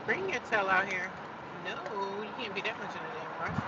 Bring your tail out here. No, you can't be that much in a damn rush.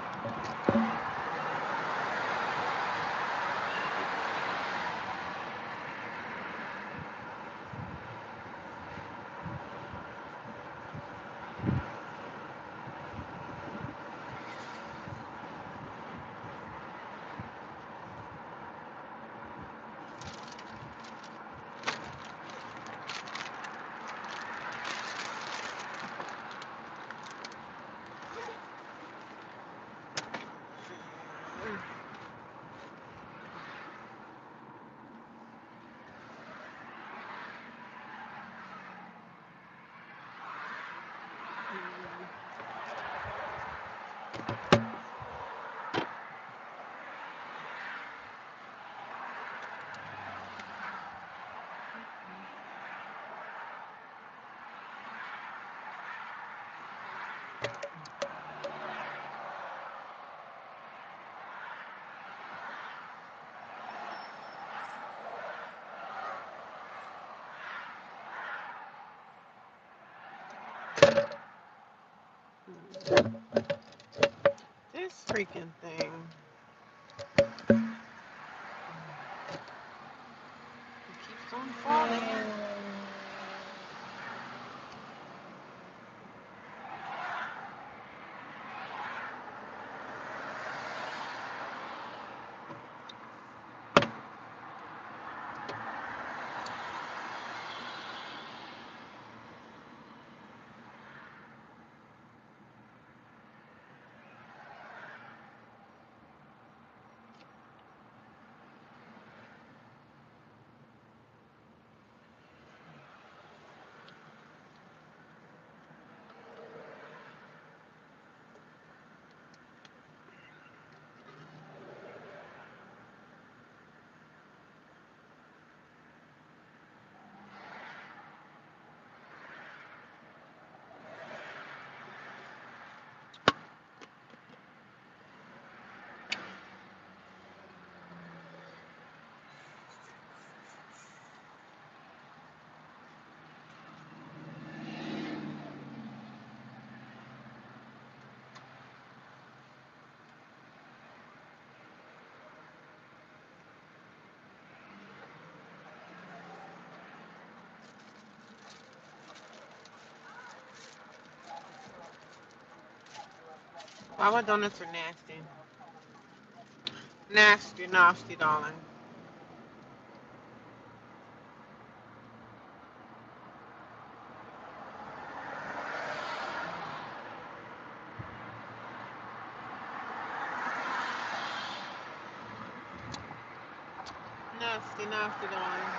This freaking thing. It keeps on falling. Baba donuts are nasty. Nasty, nasty, darling. Nasty, nasty, darling.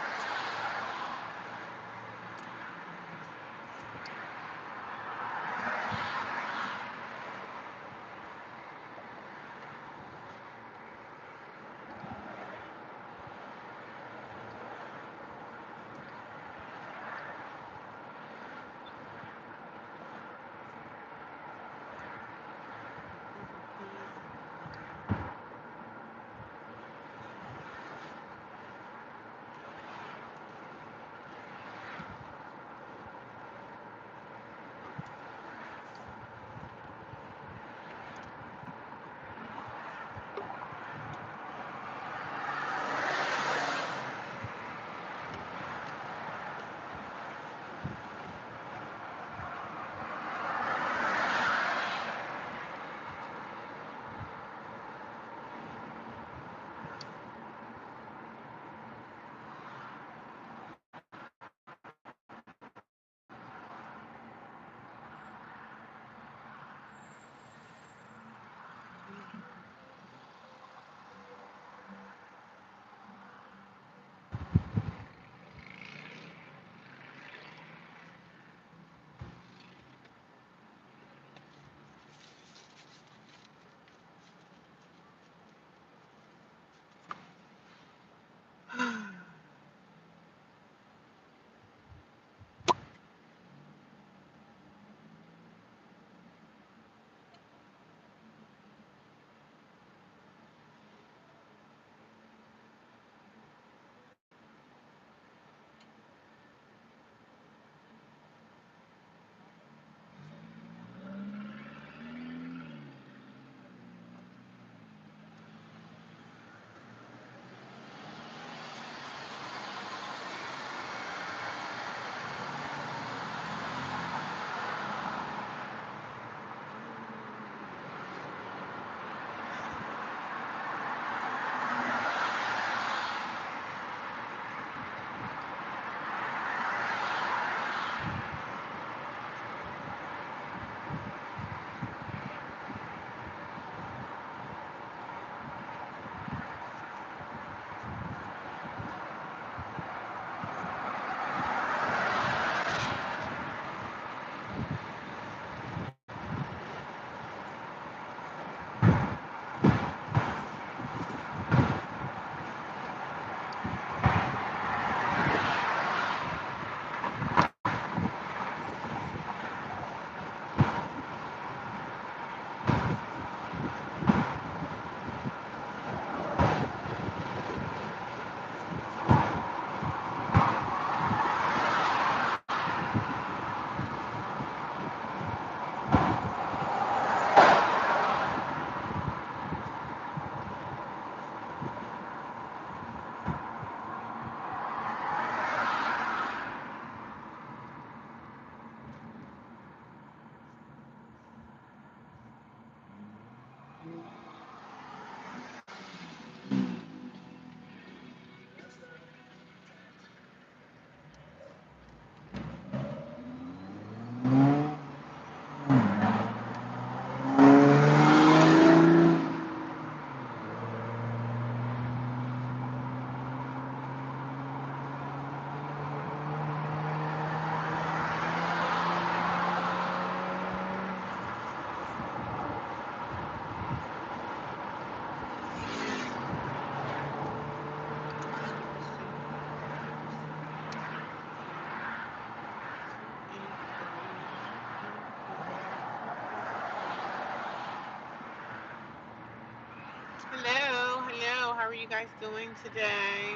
Hello, hello. How are you guys doing today?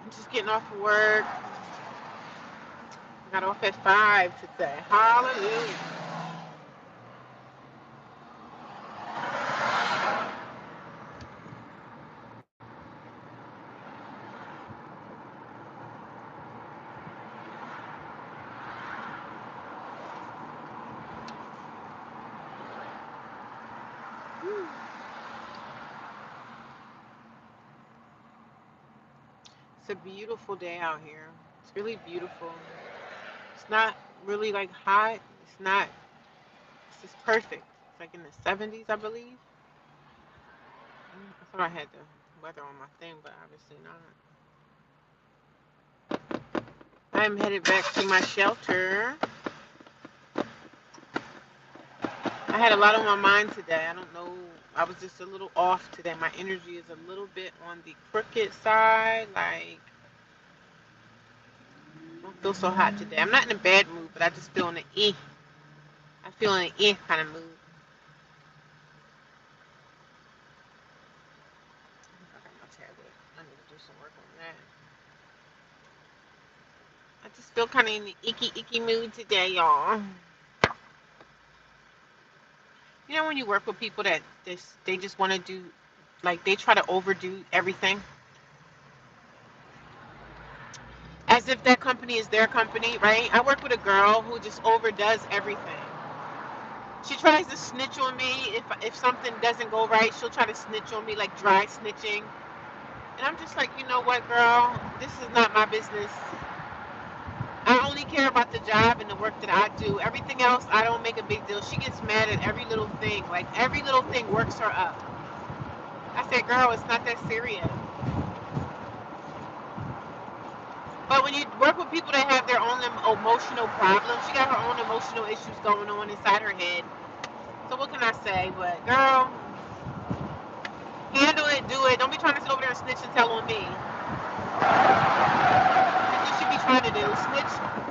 Just getting off of work. Got off at 5 today. Hallelujah. It's a beautiful day out here. It's really beautiful. It's not really like hot. It's not. It's just perfect. It's like in the 70s, I believe. I thought I had the weather on my thing, but obviously not. I'm headed back to my shelter. I had a lot on my mind today. I don't know. I was just a little off today. My energy is a little bit on the crooked side. Like, I don't feel so hot today. I'm not in a bad mood, but I just feel in an eh. I feel in an eh kind of mood. I got my tablet. I need to do some work on that. I just feel kind of in the icky mood today, y'all. You know when you work with people that they just want to do, like they try to overdo everything, as if that company is their company, right? I work with a girl who just overdoes everything. She tries to snitch on me if something doesn't go right. She'll try to snitch on me, like dry snitching. And I'm just like, you know what, girl? This is not my business. I only care about the job and the work that I do. Everything else, I don't make a big deal. She gets mad at every little thing. Like every little thing works her up. I said, girl, it's not that serious. But when you work with people that have their own emotional problems, she got her own emotional issues going on inside her head. So what can I say? But girl, handle it, do it. Don't be trying to sit over there and snitch and tell on me. That's what you be trying to do.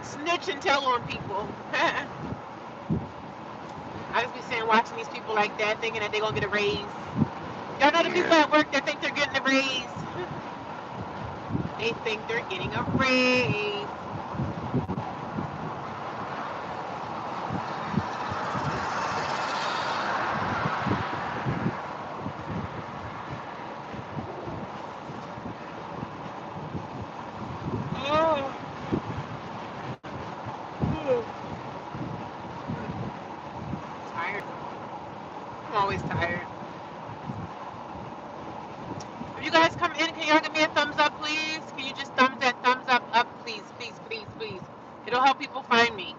Snitch and tell on people. I just be saying, watching these people like that, thinking that they're gonna get a raise. Y'all know the people at work that think they're getting a raise. They think they're getting a raise. Oh, tired. I'm always tired. If you guys come in, can y'all give me a thumbs up, please? Can you just thumbs up, please, please, please, please? It'll help people find me.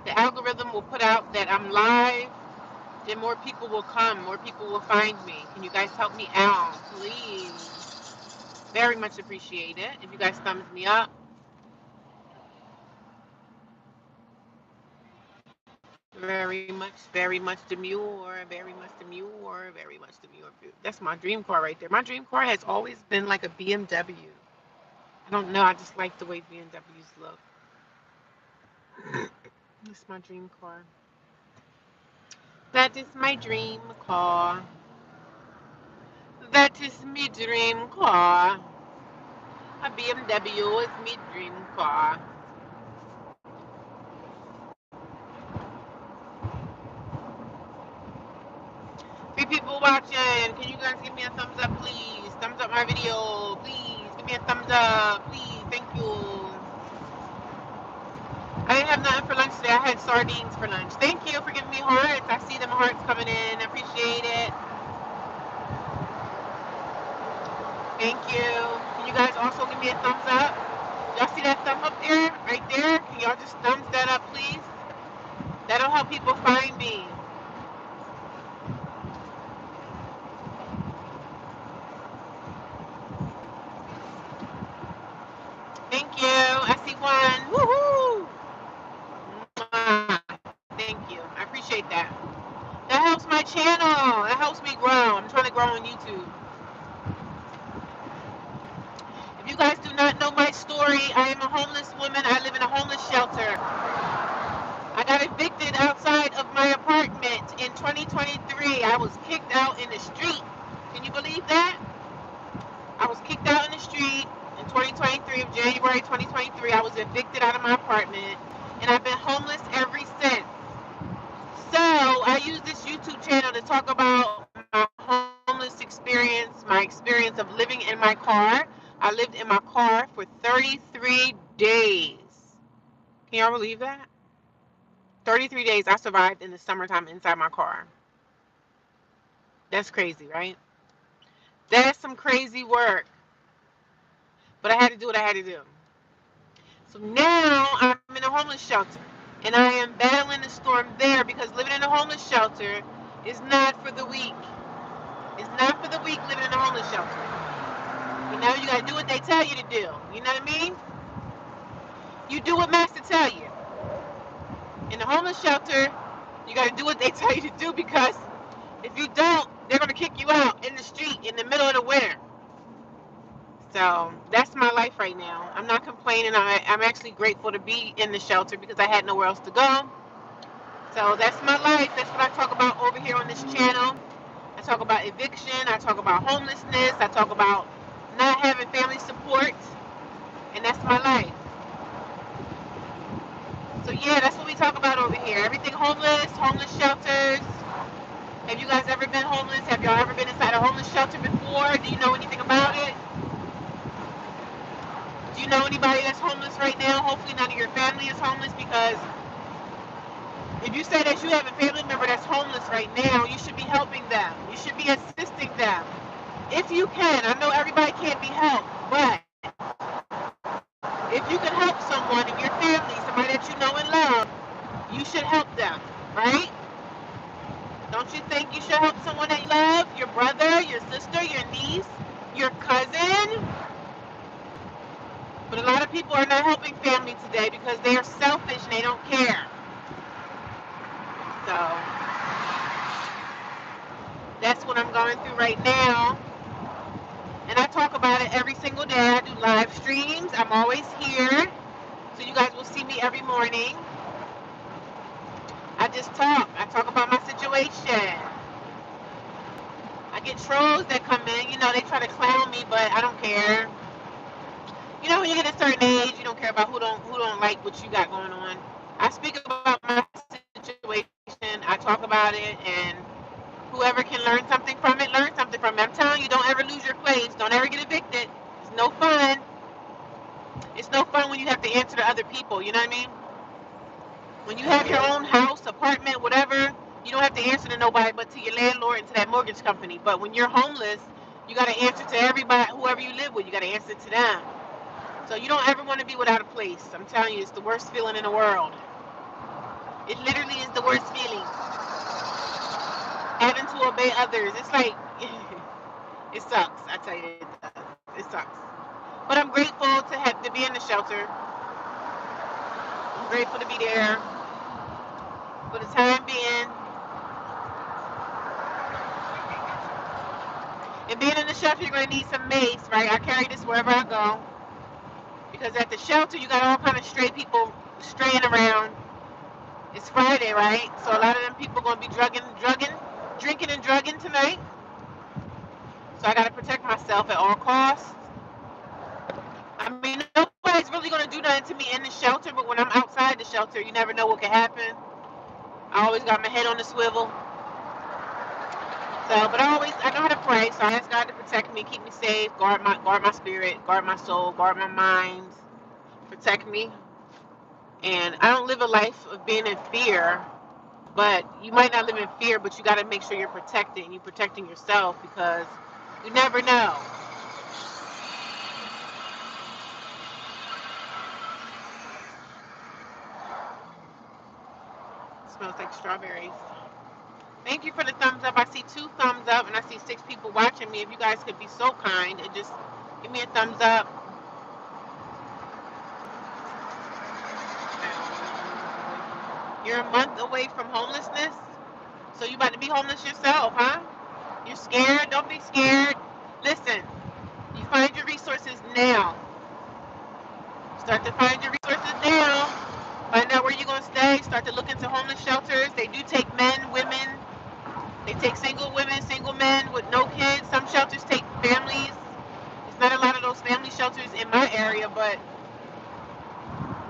The algorithm will put out that I'm live. Then more people will come. More people will find me. Can you guys help me out, please? Very much appreciate it. If you guys thumbs me up. Very much demure, very much demure, very much demure. That's my dream car right there. My dream car has always been like a BMW. I don't know. I just like the way BMWs look. That's my dream car. That is my dream car. That is my dream car. A BMW is my dream car. Three people watching. Can you guys give me a thumbs up, please? Thumbs up my video, please. Give me a thumbs up, please. Thank you. I didn't have nothing for lunch today. I had sardines for lunch. Thank you for giving me hearts. I see them hearts coming in. I appreciate it. Thank you. Can you guys also give me a thumbs up? Y'all see that thumb up there? Right there? Can y'all just thumbs that up, please? That'll help people find me. Thank you. I see one. Woohoo! Thank you. I appreciate that. That helps my channel. That helps me grow. I'm trying to grow on YouTube. If you guys do not know my story, I am a homeless woman. I live in a homeless shelter. I got evicted outside of my apartment in 2023. I was kicked out in the street. Can you believe that? I was kicked out in the street in 2023, of January 2023. I was evicted out of my apartment, and I've been homeless ever since. So I use this YouTube channel to talk about my homeless experience, my experience of living in my car. I lived in my car for 33 days. Can y'all believe that? 33 days I survived in the summertime inside my car. That's crazy, right? That's some crazy work. But I had to do what I had to do. So now I'm in a homeless shelter. And I am battling the storm there because living in a homeless shelter is not for the weak. It's not for the weak living in a homeless shelter. You know, you gotta do what they tell you to do. You know what I mean? You do what Master tell you. In a homeless shelter, you gotta do what they tell you to do because if you don't, they're gonna kick you out in the street in the middle of the winter. So that's my life right now. I'm not complaining. I'm actually grateful to be in the shelter because I had nowhere else to go. So that's my life. That's what I talk about over here on this channel. I talk about eviction. I talk about homelessness. I talk about not having family support. And that's my life. So yeah, that's what we talk about over here. Everything homeless, homeless shelters. Have you guys ever been homeless? Have y'all ever been inside a homeless shelter before? Do you know anything about it? Do you know anybody that's homeless right now? Hopefully none of your family is homeless because if you say that you have a family member that's homeless right now, you should be helping them. You should be assisting them. If you can. I know everybody can't be helped, but if you can help someone in your family, somebody that you know and love, you should help them, right? Don't you think you should help someone that you love? Your brother, your sister, your niece, your cousin? But a lot of people are not helping family today because they are selfish and they don't care. So that's what I'm going through right now. And I talk about it every single day. I do live streams. I'm always here. So you guys will see me every morning. I just talk. I talk about my situation. I get trolls that come in. You know, they try to clown me, but I don't care. You know, when you get a certain age, you don't care about who don't like what you got going on. I speak about my situation. I talk about it, and whoever can learn something from it, learn something from it. I'm telling you, don't ever lose your place. Don't ever get evicted. It's no fun. It's no fun when you have to answer to other people. You know what I mean? When you have your own house, apartment, whatever, you don't have to answer to nobody but to your landlord and to that mortgage company. But when you're homeless, you got to answer to everybody, whoever you live with. You got to answer to them. So you don't ever want to be without a place. I'm telling you, it's the worst feeling in the world. It literally is the worst feeling. Having to obey others. It's like, it sucks. I tell you, it does. It sucks. But I'm grateful to be in the shelter. I'm grateful to be there for the time being. And being in the shelter, you're going to need some mace, right? I carry this wherever I go. Because at the shelter, you got all kind of stray people straying around. It's Friday, right? So a lot of them people going to be drinking and drugging tonight. So I got to protect myself at all costs. I mean, nobody's really going to do nothing to me in the shelter, but when I'm outside the shelter, you never know what can happen. I always got my head on the swivel. So, but I know how to pray, so I ask God to protect me, keep me safe, guard my spirit, guard my soul, guard my mind, protect me. And I don't live a life of being in fear, but you might not live in fear, but you got to make sure you're protected and you're protecting yourself because you never know. It smells like strawberries. Thank you for the thumbs up. I see 2 thumbs up and I see 6 people watching me. If you guys could be so kind and just give me a thumbs up. You're a month away from homelessness, so you about to be homeless yourself, huh? You're scared? Don't be scared. Listen, you find your resources now. Start to find your resources now. Find out where you're going to stay. Start to look into homeless shelters. They do take men, women. They take single women, single men with no kids. Some shelters take families. There's not a lot of those family shelters in my area, but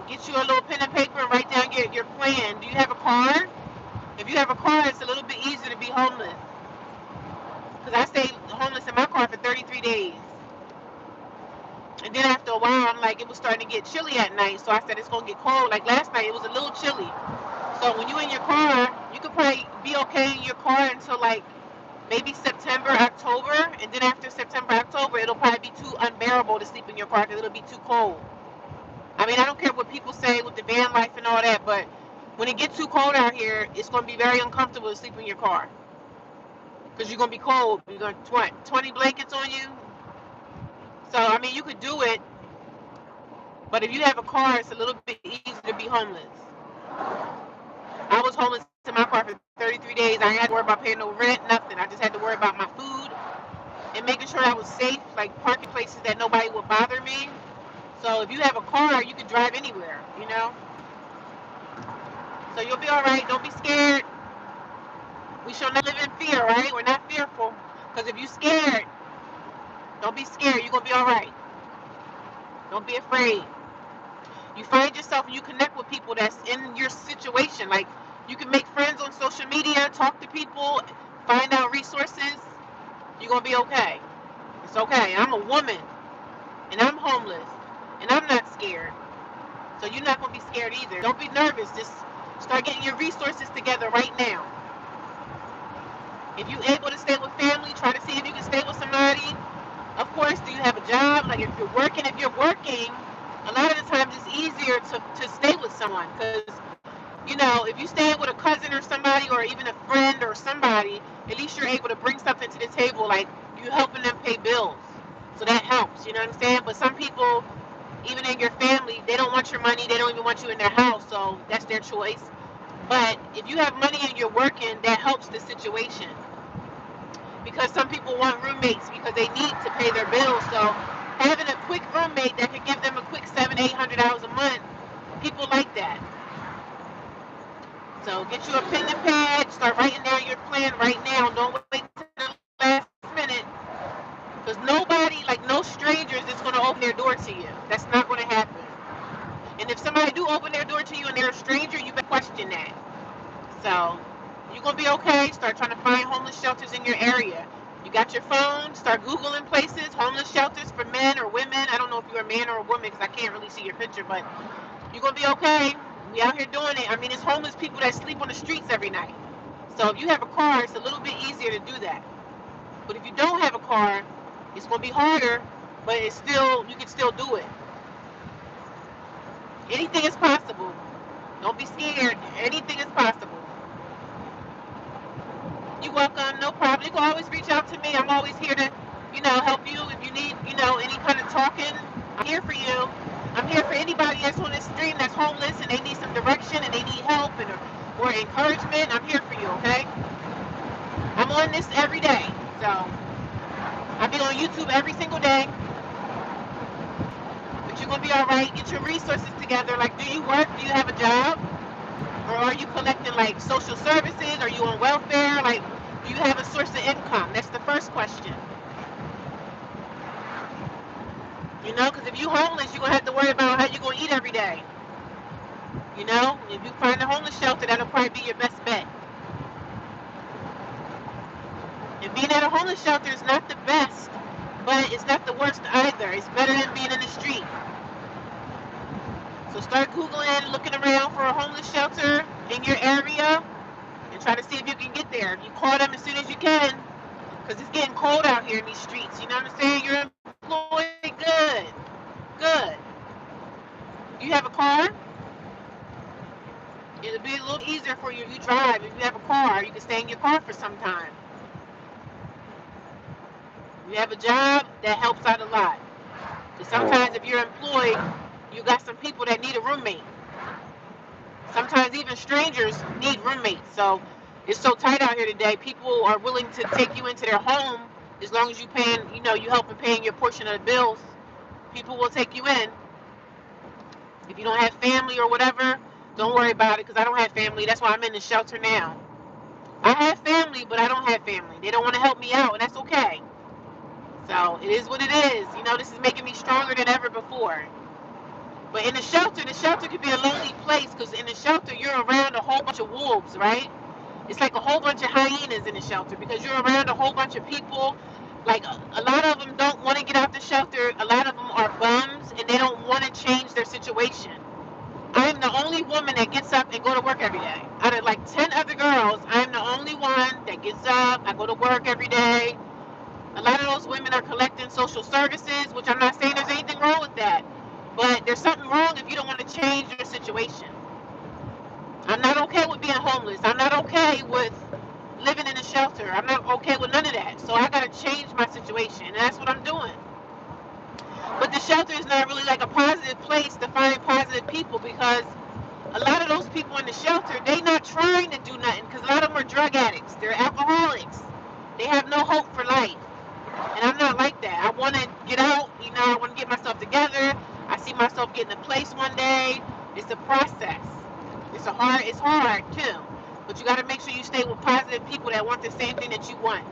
get you a little pen and paper and write down your plan. Do you have a car? If you have a car, it's a little bit easier to be homeless. Because I stayed homeless in my car for 33 days. And then after a while, I'm like, it was starting to get chilly at night. So I said, it's going to get cold. Like last night, it was a little chilly. So when you're in your car, you could probably be okay in your car until like maybe September, October. And then after September, October, it'll probably be too unbearable to sleep in your car because it'll be too cold. I mean, I don't care what people say with the van life and all that, but when it gets too cold out here, it's going to be very uncomfortable to sleep in your car because you're going to be cold. You're going to, what, 20 blankets on you? So, I mean, you could do it, but if you have a car, it's a little bit easier to be homeless. I was homeless in my car for 33 days. I ain't had to worry about paying no rent, nothing. I just had to worry about my food and making sure I was safe, like parking places that nobody would bother me. So if you have a car, you can drive anywhere, you know? So you'll be all right. Don't be scared. We shall not live in fear, right? We're not fearful. Because if you're scared, don't be scared. You're going to be all right. Don't be afraid. You find yourself and you connect with people that's in your situation. Like, you can make friends on social media, talk to people, find out resources. You're going to be okay. It's okay. I'm a woman, and I'm homeless, and I'm not scared. So you're not going to be scared either. Don't be nervous. Just start getting your resources together right now. If you're able to stay with family, try to see if you can stay with somebody. Of course, do you have a job? Like if you're working, a lot of the times it's easier to stay with someone because, you know, if you stay with a cousin or somebody or even a friend or somebody, at least you're able to bring something to the table, like you helping them pay bills. So that helps, you know what I'm saying? But some people, even in your family, they don't want your money. They don't even want you in their house, so that's their choice. But if you have money and you're working, that helps the situation. Because some people want roommates because they need to pay their bills. So having a quick roommate that can give them a quick $700-800 a month, people like that. So get you a pen and pad, start writing down your plan right now. Don't wait till the last minute. Because nobody, like no strangers, is going to open their door to you. That's not going to happen. And if somebody do open their door to you and they're a stranger, you better question that. So you're going to be okay. Start trying to find homeless shelters in your area. You got your phone, start Googling places, homeless shelters for men or women. I don't know if you're a man or a woman because I can't really see your picture, but you're going to be okay. We out here doing it. I mean, it's homeless people that sleep on the streets every night. So if you have a car, it's a little bit easier to do that. But if you don't have a car, it's going to be harder, but it's still, you can still do it. Anything is possible. Don't be scared. Anything is possible. You're welcome. No problem. You can always reach out to me. I'm always here to, help you if you need, any kind of talking. I'm here for you. I'm here for anybody that's on this stream that's homeless and they need some direction and they need help or encouragement. I'm here for you, okay? I'm on this every day. So I be on YouTube every single day. But you're going to be all right. Get your resources together. Like, do you work? Do you have a job? Or are you collecting like social services? Are you on welfare? Like, do you have a source of income? That's the first question. Because if you're homeless, you're going to have to worry about how you're going to eat every day. If you find a homeless shelter, that'll probably be your best bet. And being at a homeless shelter is not the best, but it's not the worst either. It's better than being in the street. So start Googling, looking around for a homeless shelter in your area, and try to see if you can get there. You call them as soon as you can, because it's getting cold out here in these streets. You know what I'm saying? You're employed. Good. Good. You have a car? It'll be a little easier for you if you drive. If you have a car, you can stay in your car for some time. You have a job, that helps out a lot. Because sometimes if you're employed, you got some people that need a roommate. Sometimes even strangers need roommates. So it's so tight out here today. People are willing to take you into their home as long as you paying, you helping paying your portion of the bills. People will take you in. If you don't have family or whatever, don't worry about it because I don't have family. That's why I'm in the shelter now. I have family, but I don't have family. They don't want to help me out, and that's okay. So it is what it is. You know, this is making me stronger than ever before. But in the shelter could be a lonely place because in the shelter you're around a whole bunch of wolves, right? It's like a whole bunch of hyenas in the shelter because you're around a whole bunch of people. Like a lot of them don't want to get out the shelter. A lot of them are bums and they don't want to change their situation. I'm the only woman that gets up and go to work every day. Out of like 10 other girls, I'm the only one that gets up. I go to work every day. A lot of those women are collecting social services, which I'm not saying there's anything wrong with that. But there's something wrong if you don't want to change your situation. I'm not okay with being homeless. I'm not okay with living in a shelter. I'm not okay with none of that. So I got to change my situation. And that's what I'm doing. But the shelter is not really like a positive place to find positive people because a lot of those people in the shelter, they not trying to do nothing because a lot of them are drug addicts. They're alcoholics. They have no hope for life. And I'm not like that. I want to get out. You know, I want to get myself together. I see myself getting a place one day. It's a process. It's hard too. But you got to make sure you stay with positive people that want the same thing that you want.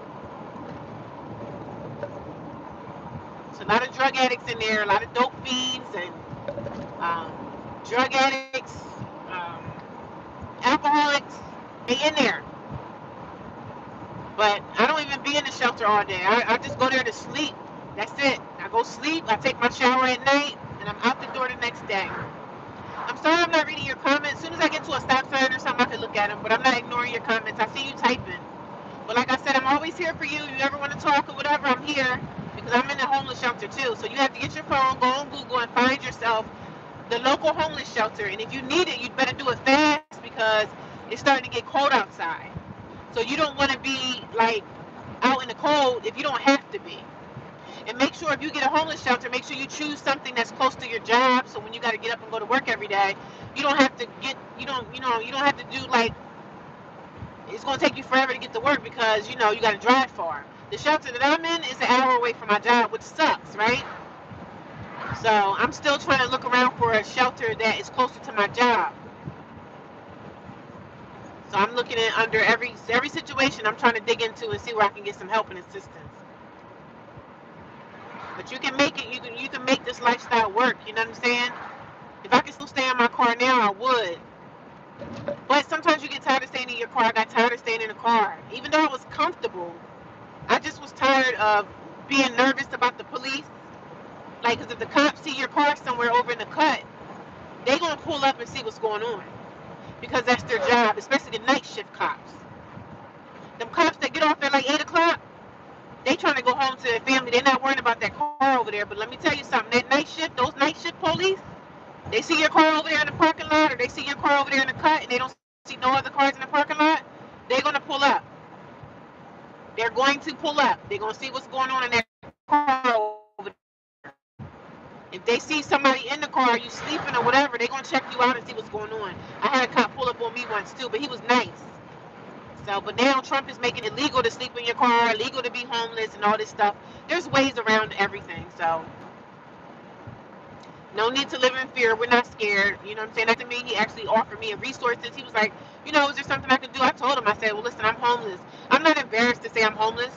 There's a lot of drug addicts in there, a lot of dope fiends and um, drug addicts, um, alcoholics. They in there. But I don't even be in the shelter all day. I just go there to sleep. That's it. I go sleep. I take my shower at night, and I'm out the door the next day. I'm sorry I'm not reading your comments. As soon as I get to a stop sign or something, I can look at them. But I'm not ignoring your comments. I see you typing. But like I said, I'm always here for you. If you ever want to talk or whatever, I'm here because I'm in the homeless shelter too. So you have to get your phone, go on Google, and find yourself the local homeless shelter. And if you need it, you'd better do it fast because it's starting to get cold outside. So you don't want to be like out in the cold if you don't have to be. And make sure if you get a homeless shelter, make sure you choose something that's close to your job. So when you got to get up and go to work every day, you don't have to you don't have to do like it's going to take you forever to get to work because you got to drive far. The shelter that I'm in is an hour away from my job, which sucks, right? So I'm still trying to look around for a shelter that is closer to my job. So I'm looking at under every situation I'm trying to dig into and see where I can get some help and assistance. But you can make it. You can make this lifestyle work. You know what I'm saying? If I could still stay in my car now, I would. But sometimes you get tired of staying in your car. I got tired of staying in the car, even though I was comfortable. I just was tired of being nervous about the police. Like, 'cause if the cops see your car somewhere over in the cut, they gonna pull up and see what's going on because that's their job, especially the night shift cops. Them cops that get off at like 8 o'clock, they trying to go home to their family. They're not worrying about that car over there. But let me tell you something. That night shift, those night shift police, they see your car over there in the parking lot, or they see your car over there in the cut, and they don't see no other cars in the parking lot. They're gonna pull up. They're going to pull up. They're gonna see what's going on in that car over there. If they see somebody in the car, you sleeping or whatever, they're gonna check you out and see what's going on. I had a cop pull up on me once too, but he was nice. So, but now Trump is making it illegal to sleep in your car, illegal to be homeless, and all this stuff. There's ways around everything. So, no need to live in fear. We're not scared. You know what I'm saying? That to me, he actually offered me a resources. He was like, is there something I can do? I told him, I said, well, listen, I'm homeless. I'm not embarrassed to say I'm homeless.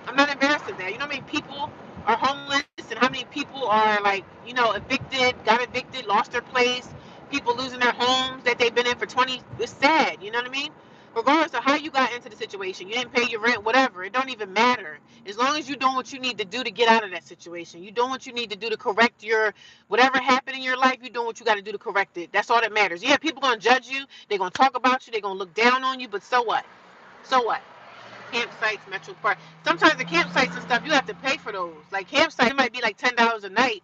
I'm not embarrassed of that. You know how many people are homeless and how many people are like, evicted, got evicted, lost their place, people losing their homes that they've been in for 20. It's sad. You know what I mean? Regardless of how you got into the situation, you didn't pay your rent, whatever. It don't even matter. As long as you're doing what you need to do to get out of that situation, you're doing what you need to do to correct your whatever happened in your life. You're doing what you got to do to correct it. That's all that matters. Yeah, people gonna judge you. They're gonna talk about you. They're gonna look down on you. But so what? So what? Campsites, Metro Park. Sometimes the campsites and stuff, you have to pay for those. Like campsites, it might be like $10 a night.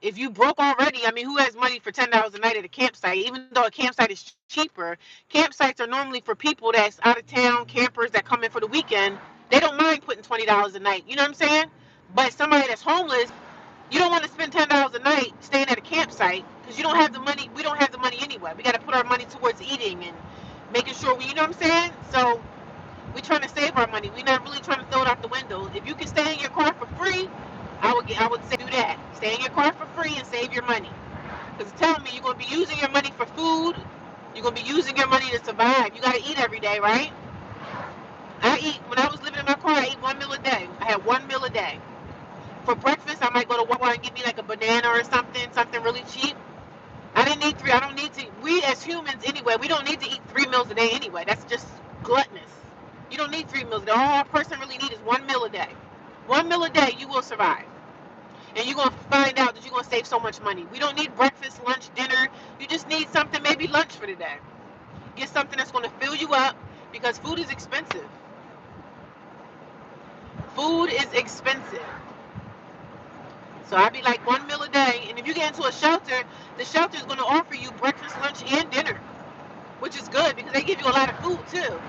If you broke already, I mean, who has money for $10 a night at a campsite? Even though a campsite is cheaper, campsites are normally for people that's out of town, campers that come in for the weekend. They don't mind putting $20 a night. You know what I'm saying? But somebody that's homeless, you don't want to spend $10 a night staying at a campsite because you don't have the money. We don't have the money anyway. We got to put our money towards eating and making sure we, you know what I'm saying? So we're trying to save our money. We're not really trying to throw it out the window. If you can stay in your car for free, I would say do that. Stay in your car for free and save your money. Because tell me, you're gonna be using your money for food. You're gonna be using your money to survive. You gotta eat every day, right? When I was living in my car, I ate 1 meal a day. I had 1 meal a day. For breakfast, I might go to Walmart and get me like a banana or something really cheap. I didn't need three. I don't need to. We as humans, anyway, we don't need to eat 3 meals a day anyway. That's just gluttonous. You don't need 3 meals a day. All a person really needs is 1 meal a day. 1 meal a day, you will survive. And you're going to find out that you're going to save so much money. We don't need breakfast, lunch, dinner. You just need something, maybe lunch for the day. Get something that's going to fill you up because food is expensive. Food is expensive. So I'd be like 1 meal a day. And if you get into a shelter, the shelter is going to offer you breakfast, lunch, and dinner, which is good because they give you a lot of food too.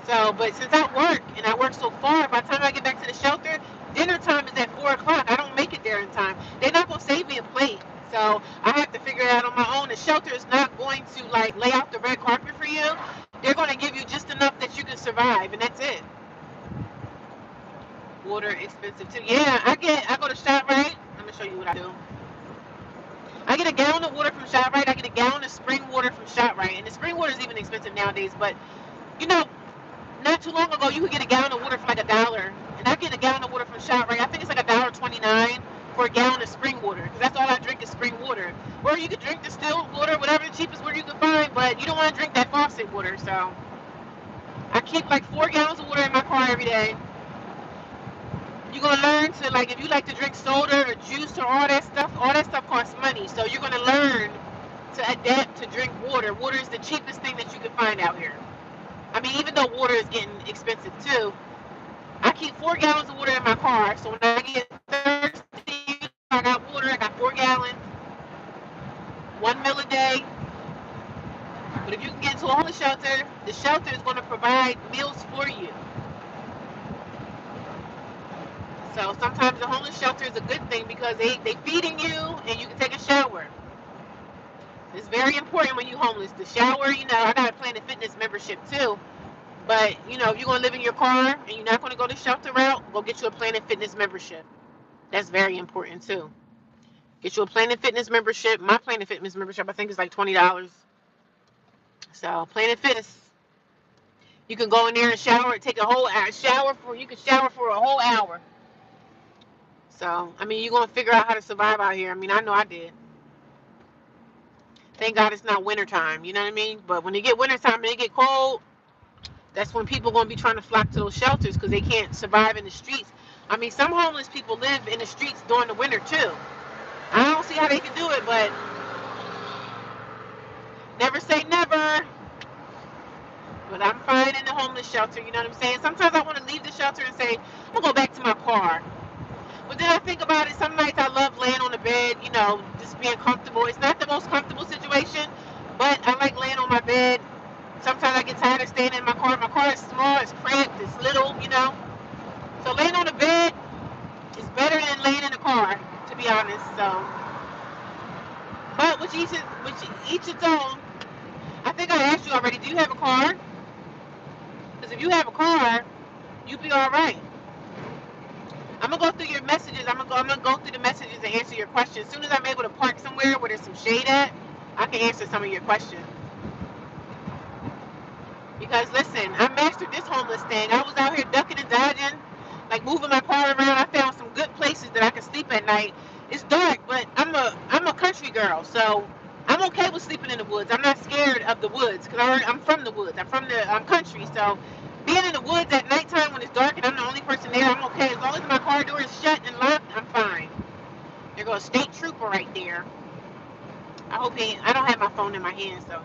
So, but since I work and I work so far, by the time I get back to the shelter, dinner time is at 4 o'clock. I don't make it there in time. They're not going to save me a plate. So I have to figure it out on my own. The shelter is not going to like lay out the red carpet for you. They're going to give you just enough that you can survive, and that's it. Water expensive too. Yeah, I go to ShopRite. Let me show you what I do. I get a gallon of water from ShopRite. I get a gallon of spring water from ShopRite, and the spring water is even expensive nowadays. But you know, not too long ago, you could get a gallon of water for like $1, and I get a gallon of water from ShopRite. I think it's like $1.29 for a gallon of spring water, because that's all I drink is spring water. Or you could drink distilled water, whatever the cheapest water you can find, but you don't want to drink that faucet water. So I keep like 4 gallons of water in my car every day. You're gonna learn to, like, if you like to drink soda or juice or all that stuff costs money. So you're gonna learn to adapt to drink water. Water is the cheapest thing that you can find out here. I mean, even though water is getting expensive too, I keep 4 gallons of water in my car. So when I get thirsty, I got water. I got 4 gallons, 1 meal a day. But if you can get into a homeless shelter, the shelter is going to provide meals for you. So sometimes the homeless shelter is a good thing because they feeding you and you can take a shower. It's very important when you're homeless. The shower, I got a Planet Fitness membership too. But, if you're going to live in your car and you're not going to go the shelter route, go get you a Planet Fitness membership. That's very important too. Get you a Planet Fitness membership. My Planet Fitness membership, I think, is like $20. So Planet Fitness, you can go in there and shower, take a whole hour, you can shower for a whole hour. So, I mean, you're going to figure out how to survive out here. I mean, I know I did. Thank God it's not wintertime, you know what I mean? But when they get wintertime and they get cold, that's when people are going to be trying to flock to those shelters because they can't survive in the streets. I mean, some homeless people live in the streets during the winter, too. I don't see how they can do it, but never say never. But I'm fine in the homeless shelter, you know what I'm saying? Sometimes I want to leave the shelter and say, I'm going to go back to my car. But then I think about it, some nights I love laying on the bed, just being comfortable. It's not the most comfortable situation, but I like laying on my bed. Sometimes I get tired of staying in my car. My car is small, it's cramped, it's little. So laying on the bed is better than laying in the car, to be honest. So, but with each its own. I think I asked you already, do you have a car? Because if you have a car, you'll be all right. I'm gonna go through your messages. I'm gonna go through the messages and answer your questions. As soon as I'm able to park somewhere where there's some shade at, I can answer some of your questions. Because listen, I mastered this homeless thing. I was out here ducking and dodging, like moving my car around. I found some good places that I can sleep at night. It's dark, but I'm a country girl, so I'm okay with sleeping in the woods. I'm not scared of the woods because I'm from the woods. I'm country, so being in the woods at nighttime when it's dark and I'm the only person there, I'm okay. As long as my car door is shut and locked, I'm fine. There goes a state trooper right there. I don't have my phone in my hand, so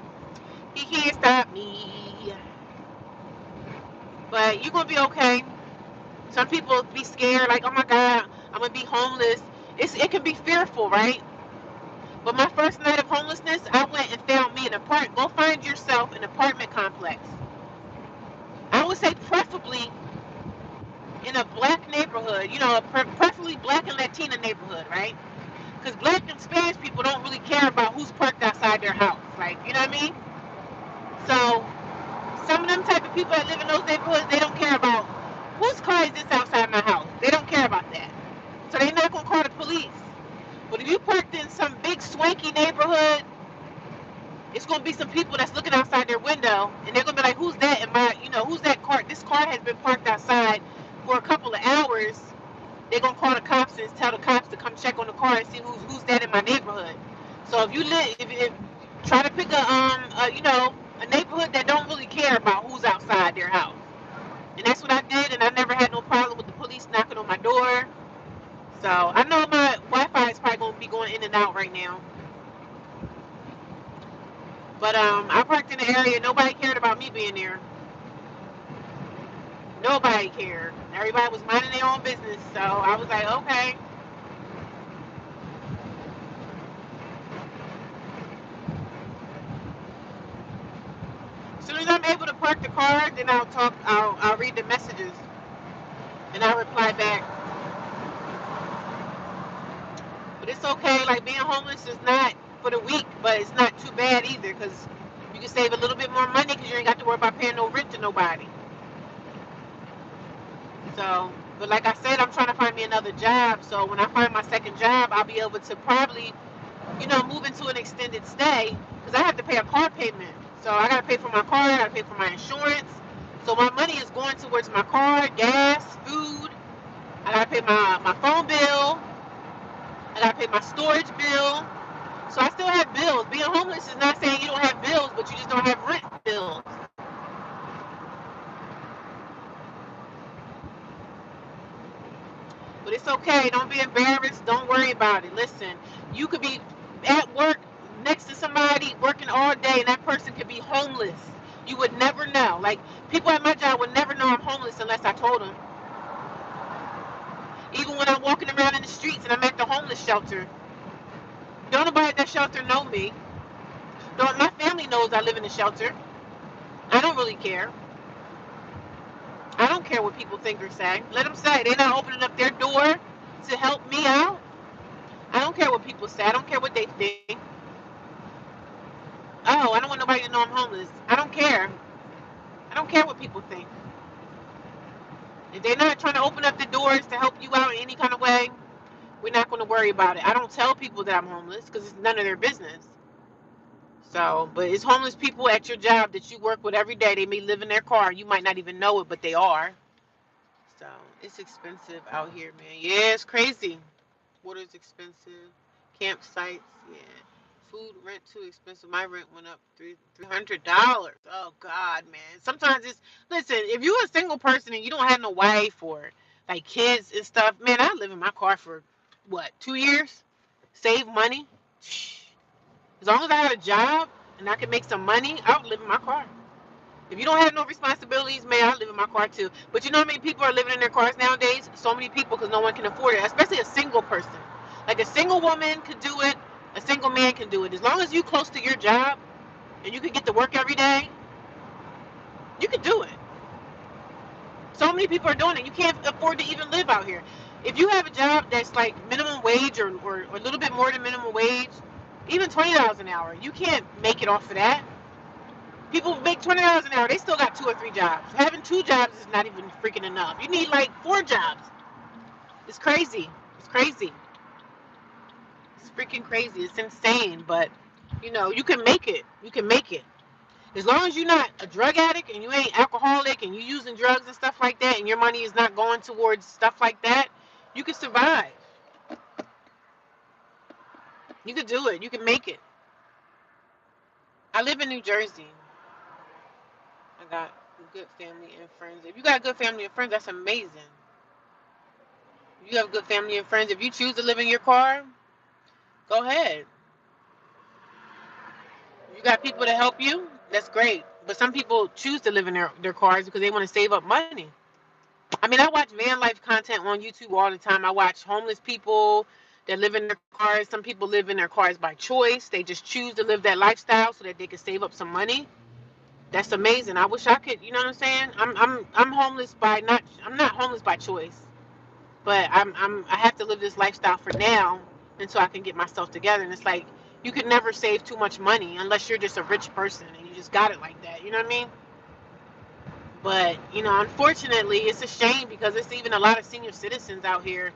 he can't stop me. But you're gonna be okay. Some people be scared, like, oh my God, I'm gonna be homeless. It can be fearful, right? But my first night of homelessness, I went and found me an apartment. Go find yourself an apartment complex. I would say preferably in a black neighborhood, preferably black and Latina neighborhood, right? Because black and Spanish people don't really care about who's parked outside their house, like, you know what I mean? So some of them type of people that live in those neighborhoods, they don't care about whose car is this outside my house. They don't care about that. So they're not going to call the police. But if you parked in some big swanky neighborhood, it's gonna be some people that's looking outside their window, and they're gonna be like, "Who's that?" And who's that car? This car has been parked outside for a couple of hours. They're gonna call the cops and tell the cops to come check on the car and see who's that in my neighborhood. So if you live, if try to pick a neighborhood that don't really care about who's outside their house. And that's what I did, and I never had no problem with the police knocking on my door. So I know my Wi-Fi is probably gonna be going in and out right now. But I parked in the area. Nobody cared about me being there. Nobody cared. Everybody was minding their own business. So I was like, okay. As soon as I'm able to park the car, then I'll talk. I'll read the messages, and I'll reply back. But it's okay. Like being homeless is not for the weak, but it's not too bad either because you can save a little bit more money because you ain't got to worry about paying no rent to nobody. So, but like I said, I'm trying to find me another job. So when I find my second job, I'll be able to probably, move into an extended stay because I have to pay a car payment. So I got to pay for my car, I got to pay for my insurance. So my money is going towards my car, gas, food. I got to pay my phone bill. I got to pay my storage bill. So I still have bills. Being homeless is not saying you don't have bills, but you just don't have rent bills. But it's okay. Don't be embarrassed. Don't worry about it. Listen, you could be at work next to somebody working all day, and that person could be homeless. You would never know. Like, people at my job would never know I'm homeless unless I told them. Even when I'm walking around in the streets and I'm at the homeless shelter, don't nobody at that shelter know me. Don't my family knows I live in the shelter. I don't really care. I don't care what people think or say. Let them say. They're not opening up their door to help me out. I don't care what people say. I don't care what they think. Oh, I don't want nobody to know I'm homeless. I don't care. I don't care what people think. If they're not trying to open up the doors to help you out in any kind of way, we're not going to worry about it. I don't tell people that I'm homeless because it's none of their business. So, but it's homeless people at your job that you work with every day. They may live in their car. You might not even know it, but they are. So, it's expensive out here, man. Yeah, it's crazy. Water's expensive. Campsites, yeah. Food, rent too expensive. My rent went up $300. Oh God, man. Sometimes it's listen. If you're a single person and you don't have no wife or like kids and stuff, man, I live in my car for what 2 years, save money. As long as I had a job and I could make some money, I would live in my car. If you don't have no responsibilities, man, I live in my car too. But you know how many people are living in their cars nowadays? So many people because no one can afford it, especially a single person. Like a single woman could do it, a single man can do it. As long as you close to your job and you can get to work every day, you can do it. So many people are doing it. You can't afford to even live out here. If you have a job that's like minimum wage or a little bit more than minimum wage, even $20 an hour, you can't make it off of that. People make $20 an hour. They still got two or three jobs. Having two jobs is not even freaking enough. You need like four jobs. It's crazy. It's crazy. It's freaking crazy. It's insane. But you can make it. You can make it. As long as you're not a drug addict and you ain't alcoholic and you using drugs and stuff like that, and your money is not going towards stuff like that, you can survive. You can do it. You can make it. I live in New Jersey. I got good family and friends. If you got good family and friends, that's amazing. You have good family and friends. If you choose to live in your car, go ahead. You got people to help you, that's great. But some people choose to live in their cars because they want to save up money. I mean, I watch van life content on YouTube all the time. I watch homeless people that live in their cars. Some people live in their cars by choice. They just choose to live that lifestyle so that they can save up some money. That's amazing. I wish I could, you know what I'm saying? I'm homeless by not I'm not homeless by choice. But I have to live this lifestyle for now until I can get myself together. And it's like you could never save too much money unless you're just a rich person and you just got it like that. You know what I mean? But unfortunately, it's a shame because there's even a lot of senior citizens out here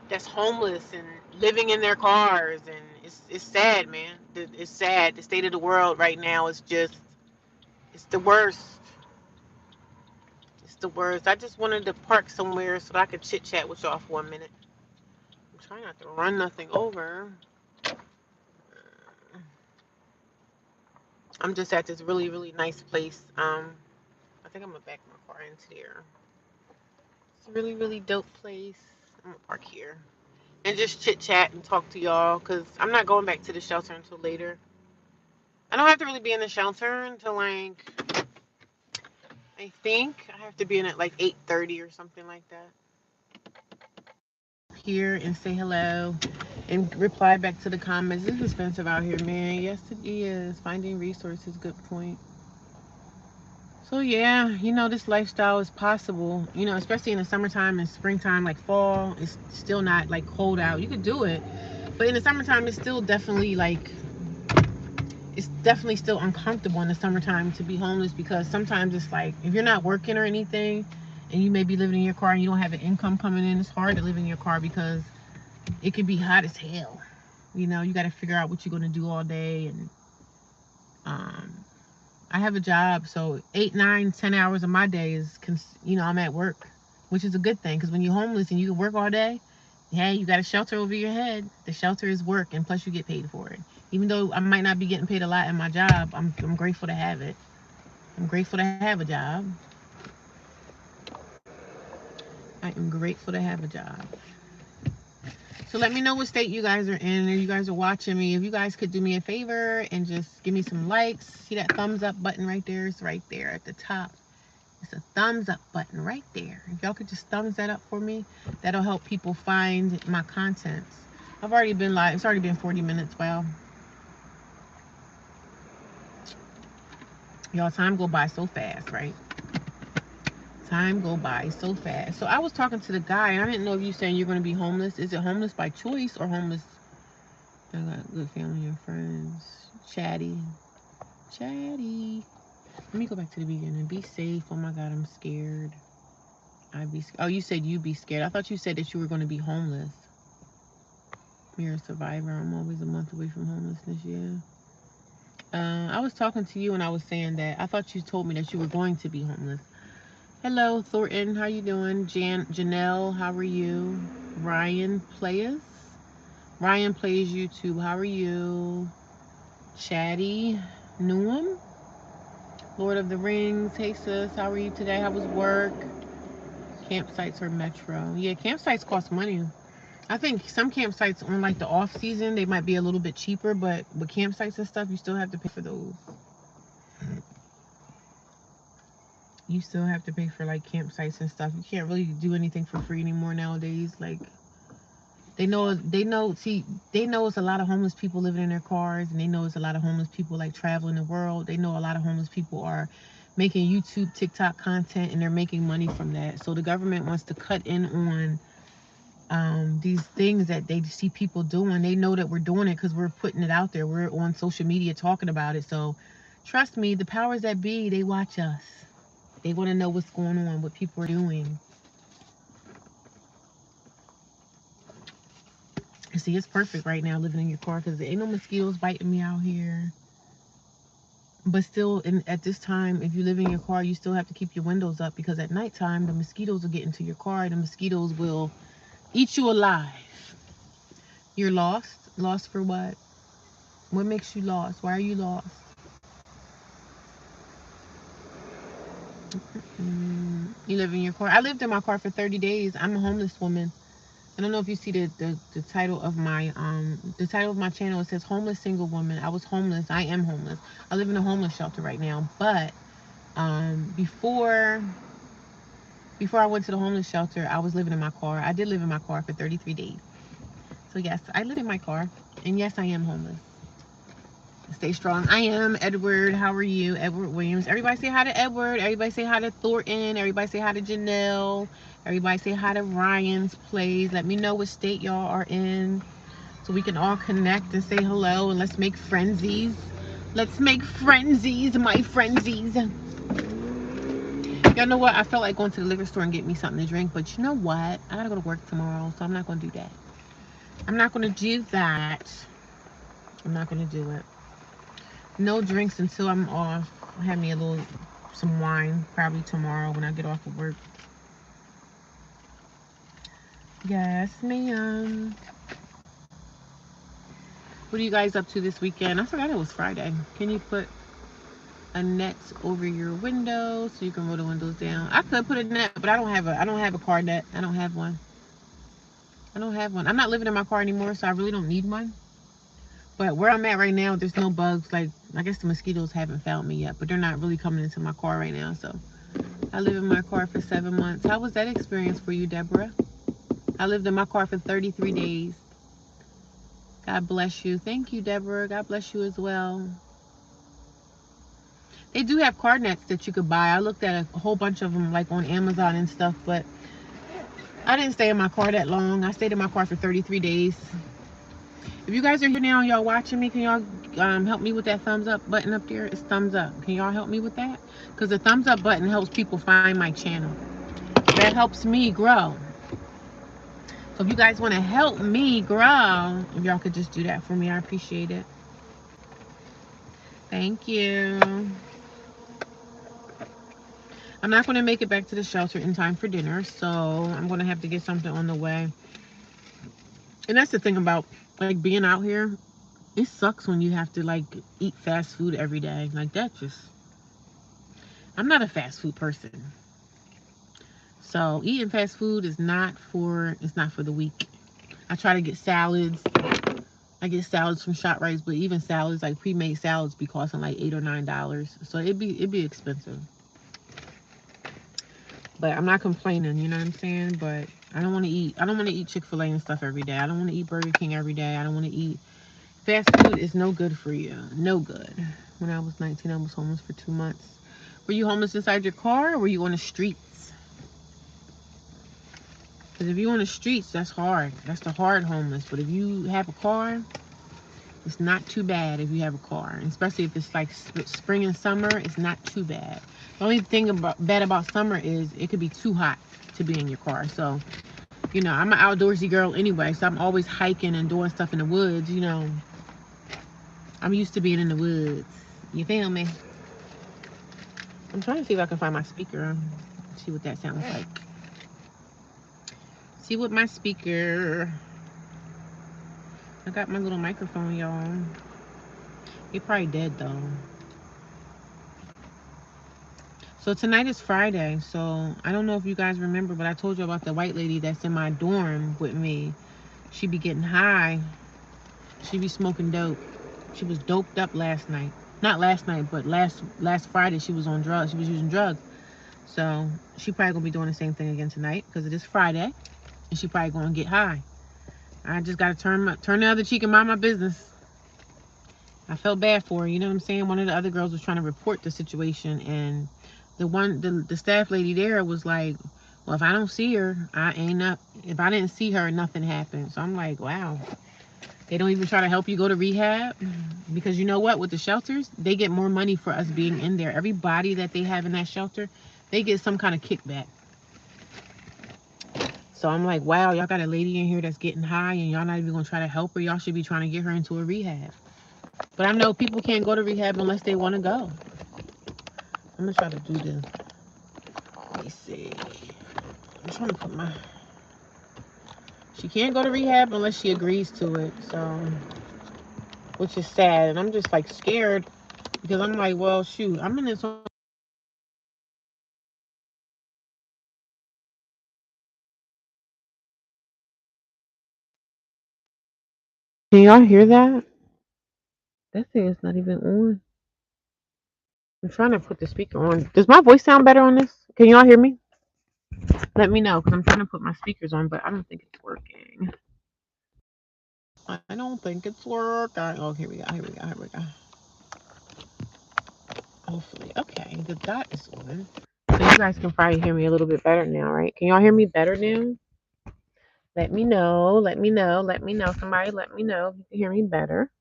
that's homeless and living in their cars, and it's sad, man. It's sad. The state of the world right now is just, it's the worst. It's the worst. I just wanted to park somewhere so that I could chit chat with y'all for a minute. I'm trying not to run nothing over. I'm just at this really, really nice place. I think I'm gonna back my car into there. It's a really, really dope place. I'm gonna park here and just chit chat and talk to y'all because I'm not going back to the shelter until later. I don't have to really be in the shelter until like, I think I have to be in at like 8:30 or something like that. Here and say hello and reply back to the comments. It's expensive out here, man. Yes, it is. Finding resources, good point. So yeah, this lifestyle is possible. Especially in the summertime and springtime, like fall, it's still not like cold out. You could do it, but in the summertime, it's definitely still uncomfortable in the summertime to be homeless because sometimes it's like if you're not working or anything, and you may be living in your car and you don't have an income coming in, it's hard to live in your car because it can be hot as hell. You got to figure out what you're going to do all day. And I have a job, so 8, 9, 10 hours of my day is, I'm at work, which is a good thing because when you're homeless and you can work all day, hey, you got a shelter over your head. The shelter is work, and plus you get paid for it. Even though I might not be getting paid a lot in my job, I'm grateful to have it. I'm grateful to have a job. I am grateful to have a job. So let me know what state you guys are in, or you guys are watching me. If you guys could do me a favor and just give me some likes. See that thumbs up button right there? It's right there at the top. It's a thumbs up button right there. If y'all could just thumbs that up for me, that'll help people find my contents. I've already been live. It's already been 40 minutes. Wow. Y'all, time go by so fast, right? Time go by so fast. So I was talking to the guy, and I didn't know if you saying you're going to be homeless. Is it homeless by choice or homeless? I got good family and friends. Chatty. Let me go back to the beginning. Be safe. Oh my God, I'm scared. Oh, you said you be scared. I thought you said that you were going to be homeless. You're a survivor. I'm always a month away from homelessness. Yeah. I was talking to you and I was saying that I thought you told me that you were going to be homeless. Hello, Thornton. How you doing? Janelle, how are you? Ryan plays YouTube. How are you? Chatty Newham. Lord of the Rings. Hey sis, how are you today? How was work? Campsites or Metro? Yeah, campsites cost money. I think some campsites on like the off season, they might be a little bit cheaper, but with campsites and stuff, you still have to pay for those. You still have to pay for like campsites and stuff. You can't really do anything for free anymore nowadays. Like they know it's a lot of homeless people living in their cars, and they know it's a lot of homeless people like traveling the world. They know a lot of homeless people are making YouTube, TikTok content, and they're making money from that. So the government wants to cut in on these things that they see people doing. They know that we're doing it because we're putting it out there. We're on social media talking about it. So trust me, the powers that be, they watch us. They want to know what's going on, what people are doing. See, it's perfect right now living in your car because there ain't no mosquitoes biting me out here. But still, at this time, if you live in your car, you still have to keep your windows up because at nighttime, the mosquitoes will get into your car. The mosquitoes will eat you alive. You're lost. Lost for what? What makes you lost? Why are you lost? You live in your car. I lived in my car for 30 days. I'm a homeless woman. I don't know if you see the title of my channel. It says homeless single woman. I was homeless. I am homeless. I live in a homeless shelter right now. But before I went to the homeless shelter, I was living in my car. I did live in my car for 33 days. So yes, I live in my car. And yes, I am homeless. Stay strong. I am Edward. How are you? Edward Williams. Everybody say hi to Edward. Everybody say hi to Thornton. Everybody say hi to Janelle. Everybody say hi to Ryan's Plays. Let me know what state y'all are in so we can all connect and say hello and let's make frenzies. Let's make frenzies, my frenzies. Y'all know what? I felt like going to the liquor store and get me something to drink, but you know what? I gotta go to work tomorrow, so I'm not gonna do that. I'm not gonna do that. I'm not gonna do it. No drinks until I'm off. I'll have me a little some wine probably tomorrow when I get off of work. Yes, ma'am. What are you guys up to this weekend? I forgot it was Friday. Can you put a net over your window so you can roll the windows down? I could put a net, but I don't have a car net. I don't have one. I don't have one. I'm not living in my car anymore, so I really don't need one. But where I'm at right now, there's no bugs. Like, I guess the mosquitoes haven't found me yet, but they're not really coming into my car right now. So I live in my car for 7 months. How was that experience for you, Deborah? I lived in my car for 33 days. God bless you. Thank you, Deborah. God bless you as well. They do have car nets that you could buy. I looked at a whole bunch of them like on Amazon and stuff, but I didn't stay in my car that long. I stayed in my car for 33 days. If you guys are here now and y'all watching me, can y'all help me with that thumbs up button up there? It's thumbs up. Can y'all help me with that? Because the thumbs up button helps people find my channel. That helps me grow. So if you guys want to help me grow, if y'all could just do that for me, I appreciate it. Thank you. I'm not going to make it back to the shelter in time for dinner, so I'm going to have to get something on the way. And that's the thing about like being out here. It sucks when you have to like eat fast food every day. Like that just I'm not a fast food person. So eating fast food is not for it's not for the weak. I try to get salads. I get salads from ShopRite, but even salads like pre-made salads be costing like $8 or $9. So it'd be expensive. But I'm not complaining, you know what I'm saying? But I don't want to eat Chick-fil-A and stuff every day. I don't want to eat Burger King every day. I don't want to eat fast food is no good for you. No good. When I was 19, I was homeless for 2 months. Were you homeless inside your car or were you on the streets? Because if you're on the streets, that's hard. That's the hard homeless. But if you have a car, it's not too bad if you have a car. And especially if it's like spring and summer, it's not too bad. The only thing bad about summer is it could be too hot to be in your car. So, you know, I'm an outdoorsy girl anyway. So I'm always hiking and doing stuff in the woods, you know. I'm used to being in the woods. You feel me? I'm trying to see if I can find my speaker. See what that sounds like. See what my speaker. I got my little microphone, y'all. He probably dead though. So tonight is Friday. So I don't know if you guys remember, but I told you about the white lady that's in my dorm with me. She be getting high. She be smoking dope. She was doped up last night. Not last night, but last Friday she was on drugs. She was using drugs. So she probably gonna be doing the same thing again tonight because it is Friday, and she probably gonna get high. I just gotta turn the other cheek and mind my business. I felt bad for her, you know what I'm saying? One of the other girls was trying to report the situation, and the staff lady there was like, well, if I don't see her, I ain't up. If I didn't see her, nothing happened. So I'm like, wow. They don't even try to help you go to rehab because you know what? With the shelters, they get more money for us being in there. Everybody that they have in that shelter, they get some kind of kickback. So I'm like, wow, y'all got a lady in here that's getting high and y'all not even gonna try to help her. Y'all should be trying to get her into a rehab. But I know people can't go to rehab unless they want to go. I'm gonna try to do this. Let me see. I'm trying to put my. She can't go to rehab unless she agrees to it. So, which is sad, and I'm just like scared because I'm like, well, shoot, I'm in this. Can y'all hear that? That thing is not even on. I'm trying to put the speaker on. Does my voice sound better on this? Can y'all hear me? Let me know because I'm trying to put my speakers on, but I don't think it's working. I don't think it's working. Oh, here we go. Here we go. Here we go. Hopefully. Okay, the dot is on. So you guys can probably hear me a little bit better now, right? Can y'all hear me better now? Let me know. Let me know. Let me know. Somebody let me know if you can hear me better.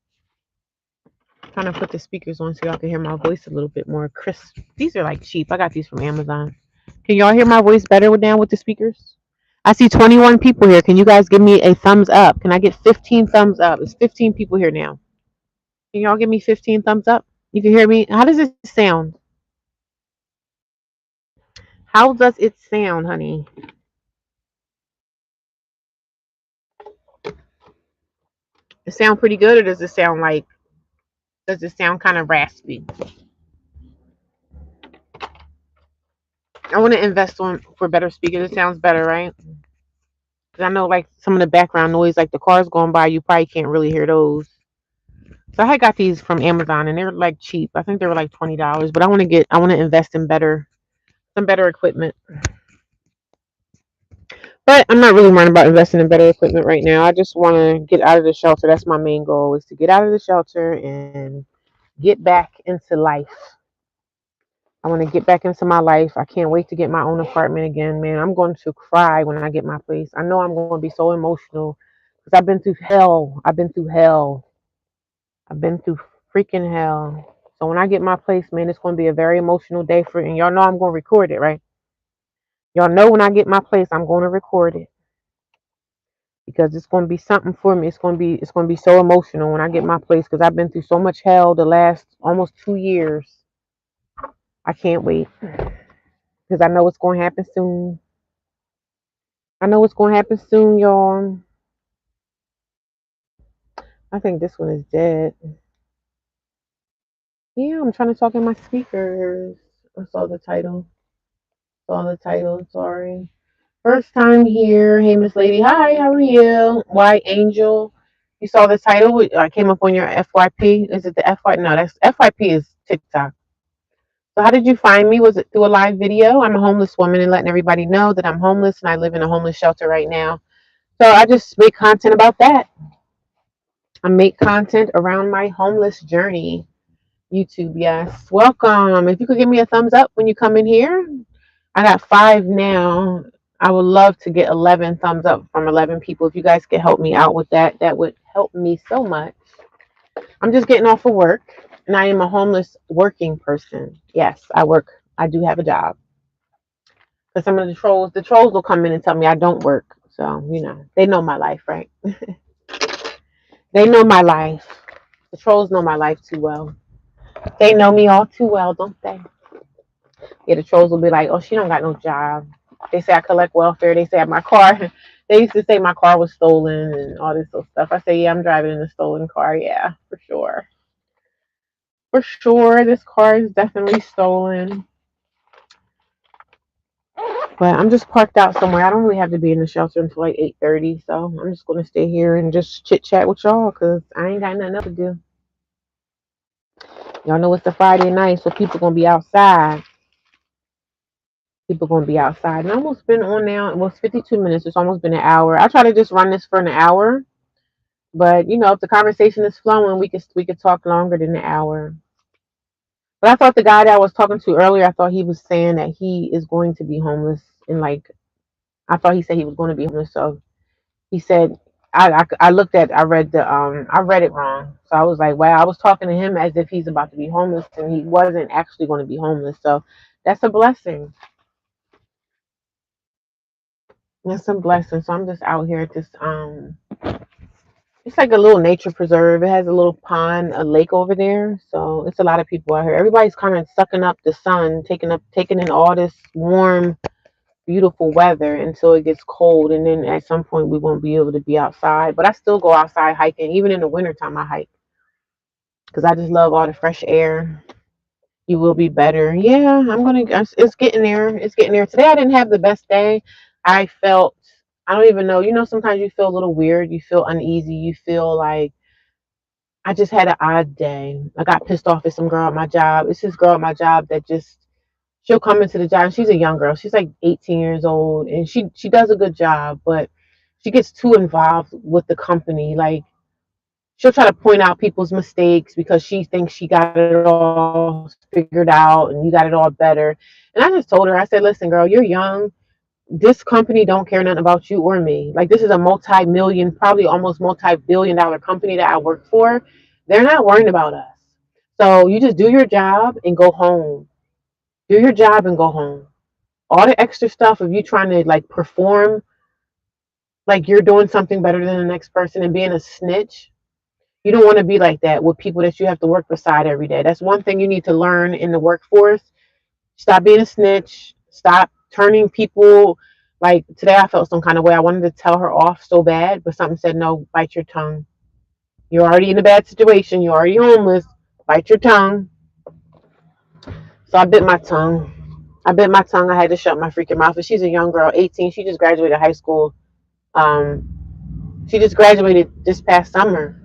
I'm trying to put the speakers on so y'all can hear my voice a little bit more crisp. These are like cheap. I got these from Amazon. Can y'all hear my voice better now with the speakers? I see 21 people here. Can you guys give me a thumbs up? Can I get 15 thumbs up? It's 15 people here now. Can y'all give me 15 thumbs up? You can hear me? How does it sound? How does it sound, honey? It sound pretty good, or does it sound kind of raspy? I want to invest on for better speakers. It sounds better, right? 'Cause I know like some of the background noise, like the cars going by, you probably can't really hear those. So I got these from Amazon and they're like cheap. I think they were like $20. But I want to invest in some better equipment. But I'm not really worried about investing in better equipment right now. I just want to get out of the shelter. That's my main goal, is to get out of the shelter and get back into life. I want to get back into my life. I can't wait to get my own apartment again, man. I'm going to cry when I get my place. I know I'm going to be so emotional because I've been through hell. I've been through hell. I've been through freaking hell. So when I get my place, man, it's going to be a very emotional day for it. And y'all know I'm going to record it, right? Y'all know when I get my place, I'm going to record it because it's going to be something for me. It's going to be so emotional when I get my place because I've been through so much hell the last almost 2 years. I can't wait because I know it's going to happen soon. I know it's going to happen soon, y'all. I think this one is dead. Yeah, I'm trying to talk in my speakers. I saw the title. Saw the title. Sorry. First time here. Hey, Miss Lady. Hi, how are you? White Angel. You saw the title? I came up on your FYP. Is it the FY? No, that's FYP is TikTok. So how did you find me? Was it through a live video? I'm a homeless woman and letting everybody know that I'm homeless and I live in a homeless shelter right now. So I just make content about that. I make content around my homeless journey. YouTube, yes. Welcome. If you could give me a thumbs up when you come in here. I got 5 now. I would love to get 11 thumbs up from 11 people. If you guys could help me out with that, that would help me so much. I'm just getting off of work and I am a homeless working person. Yes, I work. I do have a job. But some of the trolls will come in and tell me I don't work. So, they know my life, right? They know my life. The trolls know my life too well. They know me all too well, don't they? Yeah, the trolls will be like, "Oh, she don't got no job." They say I collect welfare. They say my car. They used to say my car was stolen and all this sort of stuff. I say, yeah, I'm driving in a stolen car. Yeah, for sure. For sure, this car is definitely stolen. But I'm just parked out somewhere. I don't really have to be in the shelter until like 8:30, so I'm just gonna stay here and just chit chat with y'all because I ain't got nothing else to do. Y'all know it's the Friday night, so people gonna be outside. People gonna be outside. And I almost been on now. Well, it's 52 minutes. It's almost been an hour. I try to just run this for an hour, but if the conversation is flowing, we could talk longer than an hour. But I thought the guy that I was talking to earlier, I thought he was saying that he is going to be homeless, and like I thought he said he was going to be homeless. So he said I read it wrong. So I was like, wow, I was talking to him as if he's about to be homeless, and he wasn't actually going to be homeless. So that's a blessing. That's a blessing. So I'm just out here at this it's like a little nature preserve. It has a little pond, a lake over there. So it's a lot of people out here. Everybody's kind of sucking up the sun, taking in all this warm, beautiful weather until it gets cold. And then at some point we won't be able to be outside. But I still go outside hiking. Even in the wintertime I hike because I just love all the fresh air. You will be better. Yeah, it's getting there. It's getting there. Today I didn't have the best day. I felt, I don't even know. Sometimes you feel a little weird. You feel uneasy. You feel like I just had an odd day. I got pissed off at some girl at my job. It's this girl at my job that she'll come into the job. She's a young girl. She's like 18 years old and she does a good job, but she gets too involved with the company. Like she'll try to point out people's mistakes because she thinks she got it all figured out and you got it all better. And I just told her, I said, listen, girl, you're young. This company don't care nothing about you or me. Like this is a multi-million, probably almost multi-billion dollar company that I work for. They're not worrying about us. So you just do your job and go home. Do your job and go home. All the extra stuff of you trying to like perform like you're doing something better than the next person and being a snitch, You don't want to be like that with people that you have to work beside every day. That's one thing you need to learn in the workforce. Stop being a snitch. Stop turning people, like today I felt some kind of way. I wanted to tell her off so bad, but something said, no, bite your tongue. You're already in a bad situation. You're already homeless. Bite your tongue. So I bit my tongue. I bit my tongue. I had to shut my freaking mouth. And she's a young girl, 18. She just graduated high school. She just graduated this past summer,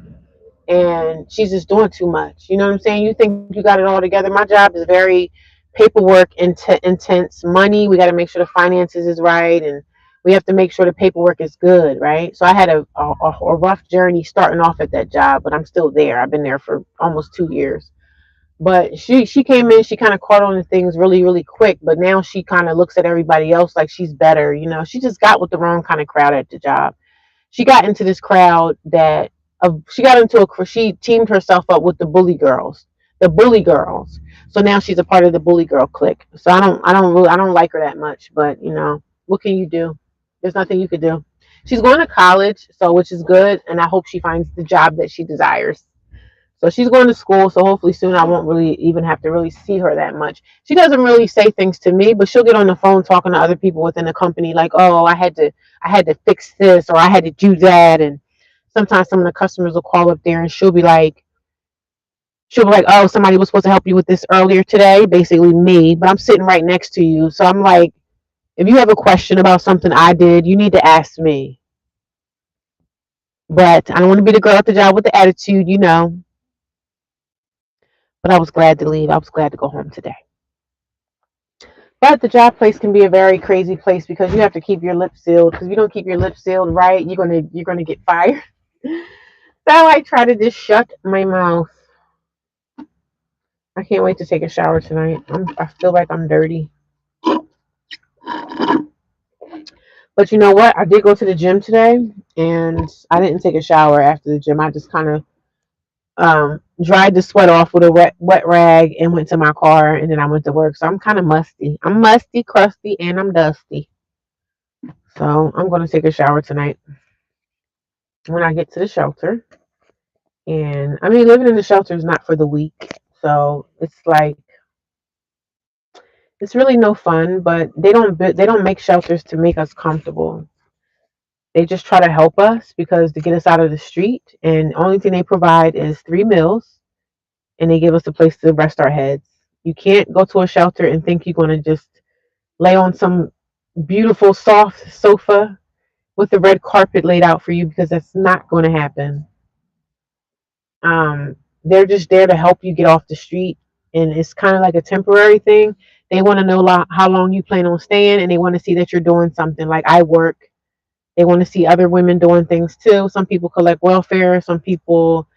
and she's just doing too much. You know what I'm saying? You think you got it all together. My job is very paperwork intense. Money, we got to make sure the finances is right, and we have to make sure the paperwork is good, right? So I had a rough journey starting off at that job, but I'm still there. I've been there for almost 2 years. But she came in, she kind of caught on to things really, really quick. But now she kind of looks at everybody else like she's better. You know, she just got with the wrong kind of crowd at the job. She got into this crowd that she got into she teamed herself up with the bully girls. So now she's a part of the bully girl clique. So I don't like her that much. But you know, what can you do? There's nothing you could do. She's going to college, so which is good, and I hope she finds the job that she desires. So she's going to school, so hopefully soon I won't really even have to really see her that much. She doesn't really say things to me, but she'll get on the phone talking to other people within the company, like, "Oh, I had to fix this, or I had to do that." And sometimes some of the customers will call up there, and she'll be like, "Oh, somebody was supposed to help you with this earlier today," basically me, but I'm sitting right next to you, so I'm like, if you have a question about something I did, you need to ask me. But I don't want to be the girl at the job with the attitude, you know. But I was glad to leave. I was glad to go home today. But the job place can be a very crazy place because you have to keep your lips sealed. Because if you don't keep your lips sealed right, you're gonna get fired. So I try to just shut my mouth. I can't wait to take a shower tonight. I feel like I'm dirty. But you know what? I did go to the gym today, and I didn't take a shower after the gym. I just kind of dried the sweat off with a wet rag and went to my car, and then I went to work. So I'm kind of musty. I'm musty, crusty, and I'm dusty. So I'm going to take a shower tonight when I get to the shelter. And I mean, living in the shelter is not for the weak. So it's like it's really no fun. But they don't make shelters to make us comfortable. They just try to help us because to get us out of the street. And the only thing they provide is 3 meals, and they give us a place to rest our heads. You can't go to a shelter and think you're going to just lay on some beautiful soft sofa with the red carpet laid out for you because that's not going to happen. They're just there to help you get off the street, and it's kind of like a temporary thing. They want to know how long you plan on staying, and they want to see that you're doing something. Like I work, they want to see other women doing things too. Some people collect welfare, some people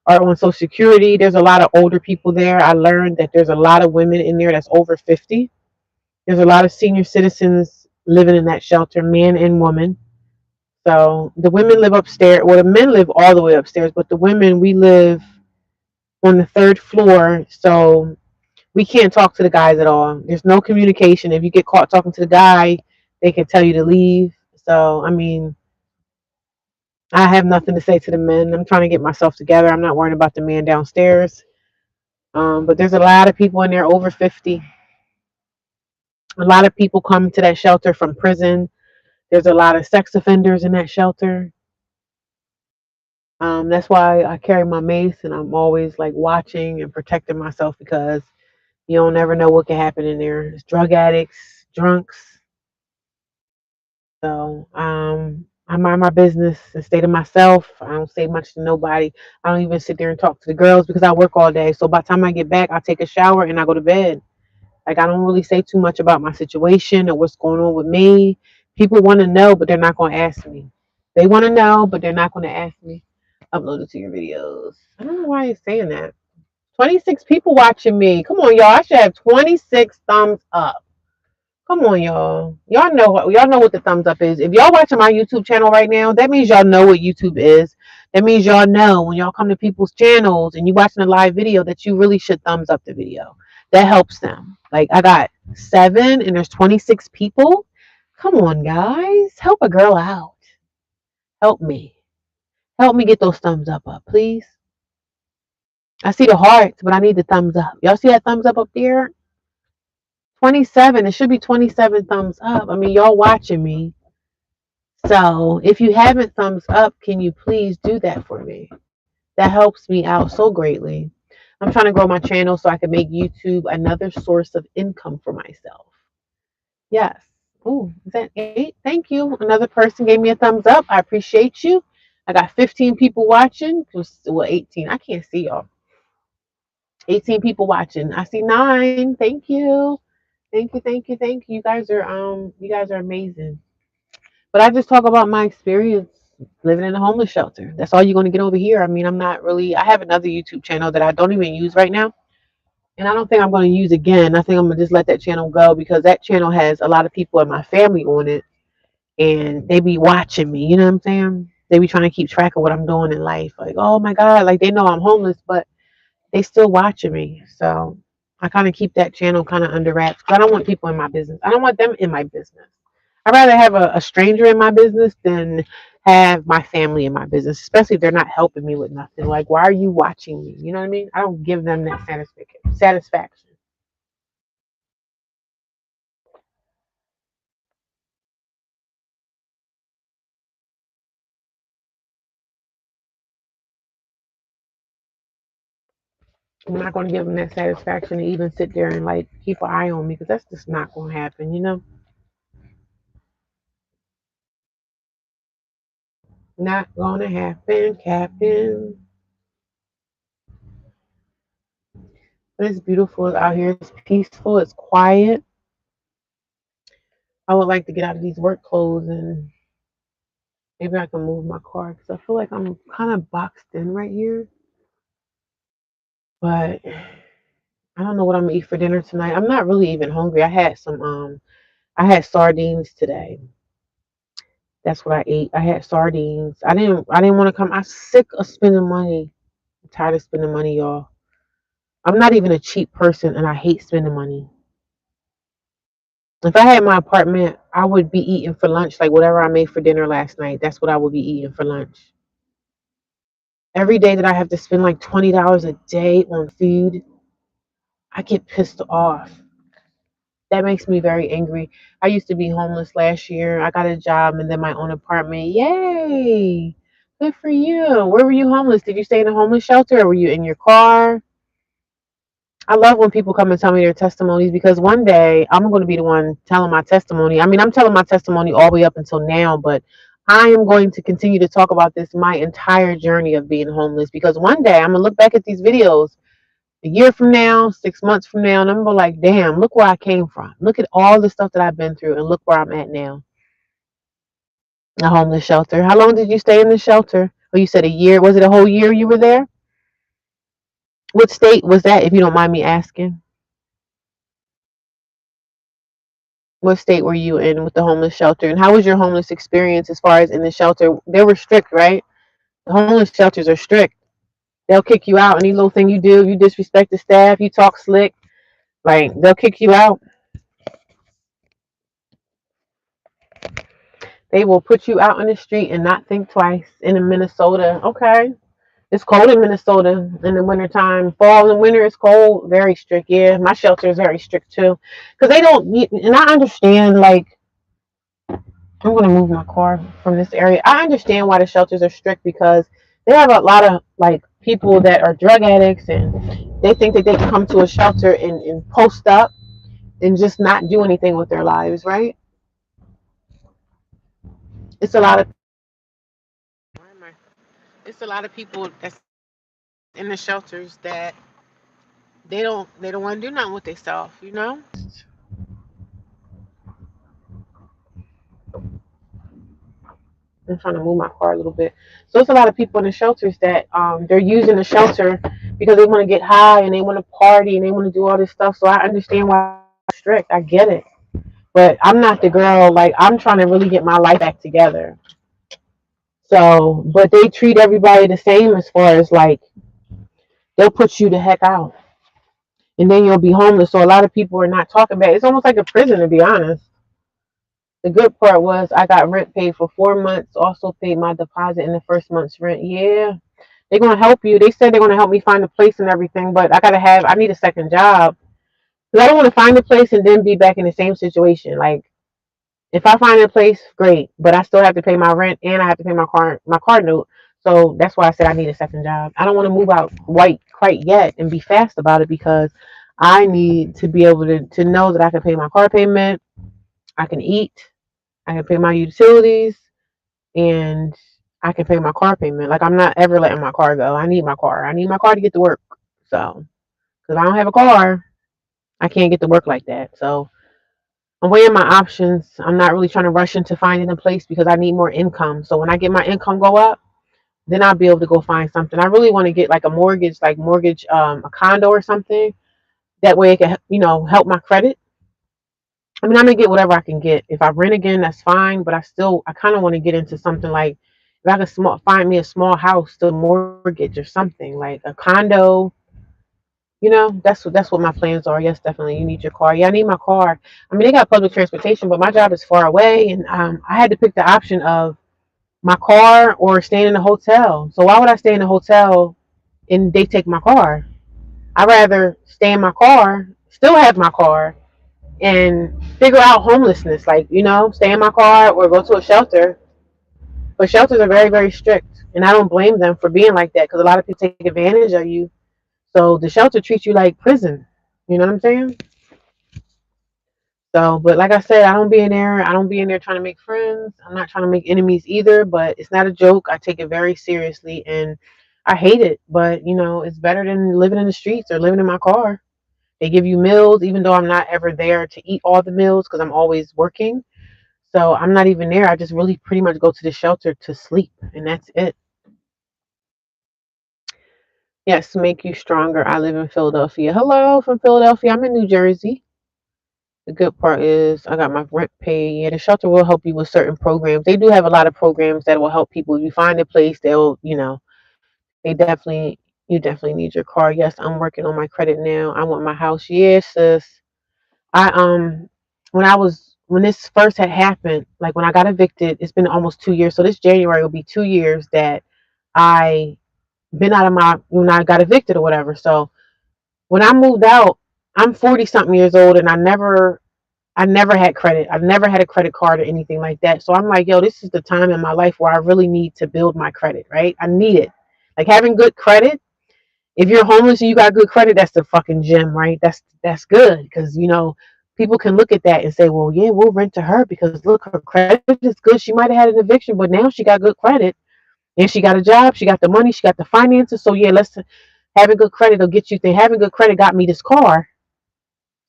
are on Social Security. There's a lot of older people there. I learned that there's a lot of women in there that's over 50. There's a lot of senior citizens living in that shelter, man and woman. So the women live upstairs. Well, the men live all the way upstairs, but the women, we live on the third floor. So we can't talk to the guys at all. There's no communication. If you get caught talking to the guy, they can tell you to leave. So, I mean, I have nothing to say to the men. I'm trying to get myself together. I'm not worrying about the man downstairs. But there's a lot of people in there over 50. A lot of people come to that shelter from prison. There's a lot of sex offenders in that shelter. That's why I carry my mace and I'm always like watching and protecting myself because you don't never know what can happen in there. There's drug addicts, drunks. So I mind my business and stay to myself. I don't say much to nobody. I don't even sit there and talk to the girls because I work all day. So by the time I get back, I take a shower and I go to bed. Like I don't really say too much about my situation or what's going on with me. People want to know, but they're not going to ask me. They want to know, but they're not going to ask me. Upload it to your videos. I don't know why it's saying that. 26 people watching me. Come on, y'all. I should have 26 thumbs up. Come on, y'all. Y'all know what the thumbs up is. If y'all watching my YouTube channel right now, that means y'all know what YouTube is. That means y'all know when y'all come to people's channels and you watching a live video that you really should thumbs up the video. That helps them. Like I got 7 and there's 26 people. Come on, guys. Help a girl out. Help me. Help me get those thumbs up, please. I see the hearts, but I need the thumbs up. Y'all see that thumbs up there? 27. It should be 27 thumbs up. I mean, y'all watching me. So if you haven't thumbs up, can you please do that for me? That helps me out so greatly. I'm trying to grow my channel so I can make YouTube another source of income for myself. Yes. Oh, is that 8? Thank you. Another person gave me a thumbs up. I appreciate you. I got 15 people watching. Well, 18. I can't see y'all. 18 people watching. I see 9. Thank you. Thank you, thank you, thank you. You guys are amazing. But I just talk about my experience living in a homeless shelter. That's all you're going to get over here. I mean, I'm not really. I have another YouTube channel that I don't even use right now, and I don't think I'm going to use again. I think I'm going to just let that channel go because that channel has a lot of people in my family on it, and they be watching me. You know what I'm saying? They be trying to keep track of what I'm doing in life. Like, oh my God, like they know I'm homeless, but they still watching me. So I kind of keep that channel kind of under wraps because I don't want people in my business. I don't want them in my business. I'd rather have a stranger in my business than have my family in my business, especially if they're not helping me with nothing. Like, why are you watching me? You know what I mean? I don't give them that satisfaction. I'm not going to give them that satisfaction to even sit there and like keep an eye on me because that's just not going to happen, you know? Not going to happen, Captain. But it's beautiful out here. It's peaceful. It's quiet. I would like to get out of these work clothes and maybe I can move my car because I feel like I'm kind of boxed in right here. But I don't know what I'm gonna eat for dinner tonight. I'm not really even hungry. I had sardines today. That's what I ate. I had sardines. I didn't want to come. I'm sick of spending money. I'm tired of spending money, y'all. I'm not even a cheap person and I hate spending money. If I had my apartment, I would be eating for lunch like whatever I made for dinner last night. That's what I would be eating for lunch. Every day that I have to spend like $20 a day on food, I get pissed off. That makes me very angry. I used to be homeless last year. I got a job and then my own apartment. Yay! Good for you. Where were you homeless? Did you stay in a homeless shelter or were you in your car? I love when people come and tell me their testimonies because one day I'm going to be the one telling my testimony. I mean, I'm telling my testimony all the way up until now, but I am going to continue to talk about this my entire journey of being homeless because one day I'm going to look back at these videos a year from now, 6 months from now, and I'm gonna be like, damn, look where I came from. Look at all the stuff that I've been through, and look where I'm at now. A homeless shelter. How long did you stay in the shelter? Oh, you said a year. Was it a whole year you were there? What state was that, if you don't mind me asking? What state were you in with the homeless shelter? And how was your homeless experience as far as in the shelter? They were strict, right? The homeless shelters are strict. They'll kick you out. Any little thing you do, you disrespect the staff, you talk slick, like they'll kick you out. They will put you out on the street and not think twice in Minnesota. Okay. It's cold in Minnesota in the wintertime. Fall and winter is cold, very strict. Yeah, my shelter is very strict too. Because they don't, and I understand, like, I'm going to move my car from this area. I understand why the shelters are strict because they have a lot of, like, people that are drug addicts and they think that they can come to a shelter and post up and just not do anything with their lives, right? It's a lot of it's a lot of people that's in the shelters that they don't want to do nothing with themselves, you know. I'm trying to move my car a little bit. So it's a lot of people in the shelters that they're using the shelter because they want to get high and they want to party and they want to do all this stuff. So I understand why it's strict. I get it. But I'm not the girl. Like I'm trying to really get my life back together. So, but they treat everybody the same as far as like they'll put you the heck out and then you'll be homeless. So a lot of people are not talking about it. It's almost like a prison to be honest. The good part was I got rent paid for 4 months, also paid my deposit in the first month's rent. Yeah. They're gonna help you. They said they're gonna help me find a place and everything, but I need a second job. 'Cause I don't want to find a place and then be back in the same situation. Like if I find a place, great, but I still have to pay my rent and I have to pay my car note. So that's why I said I need a second job. I don't want to move out quite yet and be fast about it because I need to be able to know that I can pay my car payment, I can eat, I can pay my utilities, and I can pay my car payment. Like I'm not ever letting my car go. I need my car. I need my car to get to work. So, because I don't have a car, I can't get to work like that. So I'm weighing my options. I'm not really trying to rush into finding a place because I need more income. So when I get my income go up, then I'll be able to go find something. I really want to get like a mortgage, a condo or something. That way it can, help my credit. I mean, I'm gonna get whatever I can get. If I rent again, that's fine. But I kind of want to get into something like if I can find me a small house to mortgage or something like a condo. That's what my plans are. Yes, definitely. You need your car. Yeah, I need my car. I mean, they got public transportation, but my job is far away, and I had to pick the option of my car or staying in a hotel. So why would I stay in a hotel and they take my car? I'd rather stay in my car, still have my car, and figure out homelessness. Like, stay in my car or go to a shelter. But shelters are very, very strict. And I don't blame them for being like that because a lot of people take advantage of you. So the shelter treats you like prison. You know what I'm saying? So, but like I said, I don't be in there. I don't be in there trying to make friends. I'm not trying to make enemies either, but it's not a joke. I take it very seriously and I hate it. But, it's better than living in the streets or living in my car. They give you meals, even though I'm not ever there to eat all the meals because I'm always working. So I'm not even there. I just really pretty much go to the shelter to sleep, and that's it. Yes, make you stronger. I live in Philadelphia. Hello from Philadelphia. I'm in New Jersey. The good part is I got my rent paid. Yeah, the shelter will help you with certain programs. They do have a lot of programs that will help people. If you find a place, you definitely need your car. Yes, I'm working on my credit now. I want my house. Yes, sis. I when this first had happened, like when I got evicted, it's been almost 2 years. So this January will be 2 years that I been out of my when I got evicted or whatever. So when I moved out, I'm 40 something years old and I never had credit. I've never had a credit card or anything like that. So I'm like, yo, this is the time in my life where I really need to build my credit, right? I need it. Like having good credit. If you're homeless and you got good credit, that's the fucking gem, right? That's good because people can look at that and say, well, yeah, we'll rent to her because look, her credit is good. She might have had an eviction, but now she got good credit and she got a job, she got the money, she got the finances. So yeah, let's having good credit will get you things. Having good credit got me this car.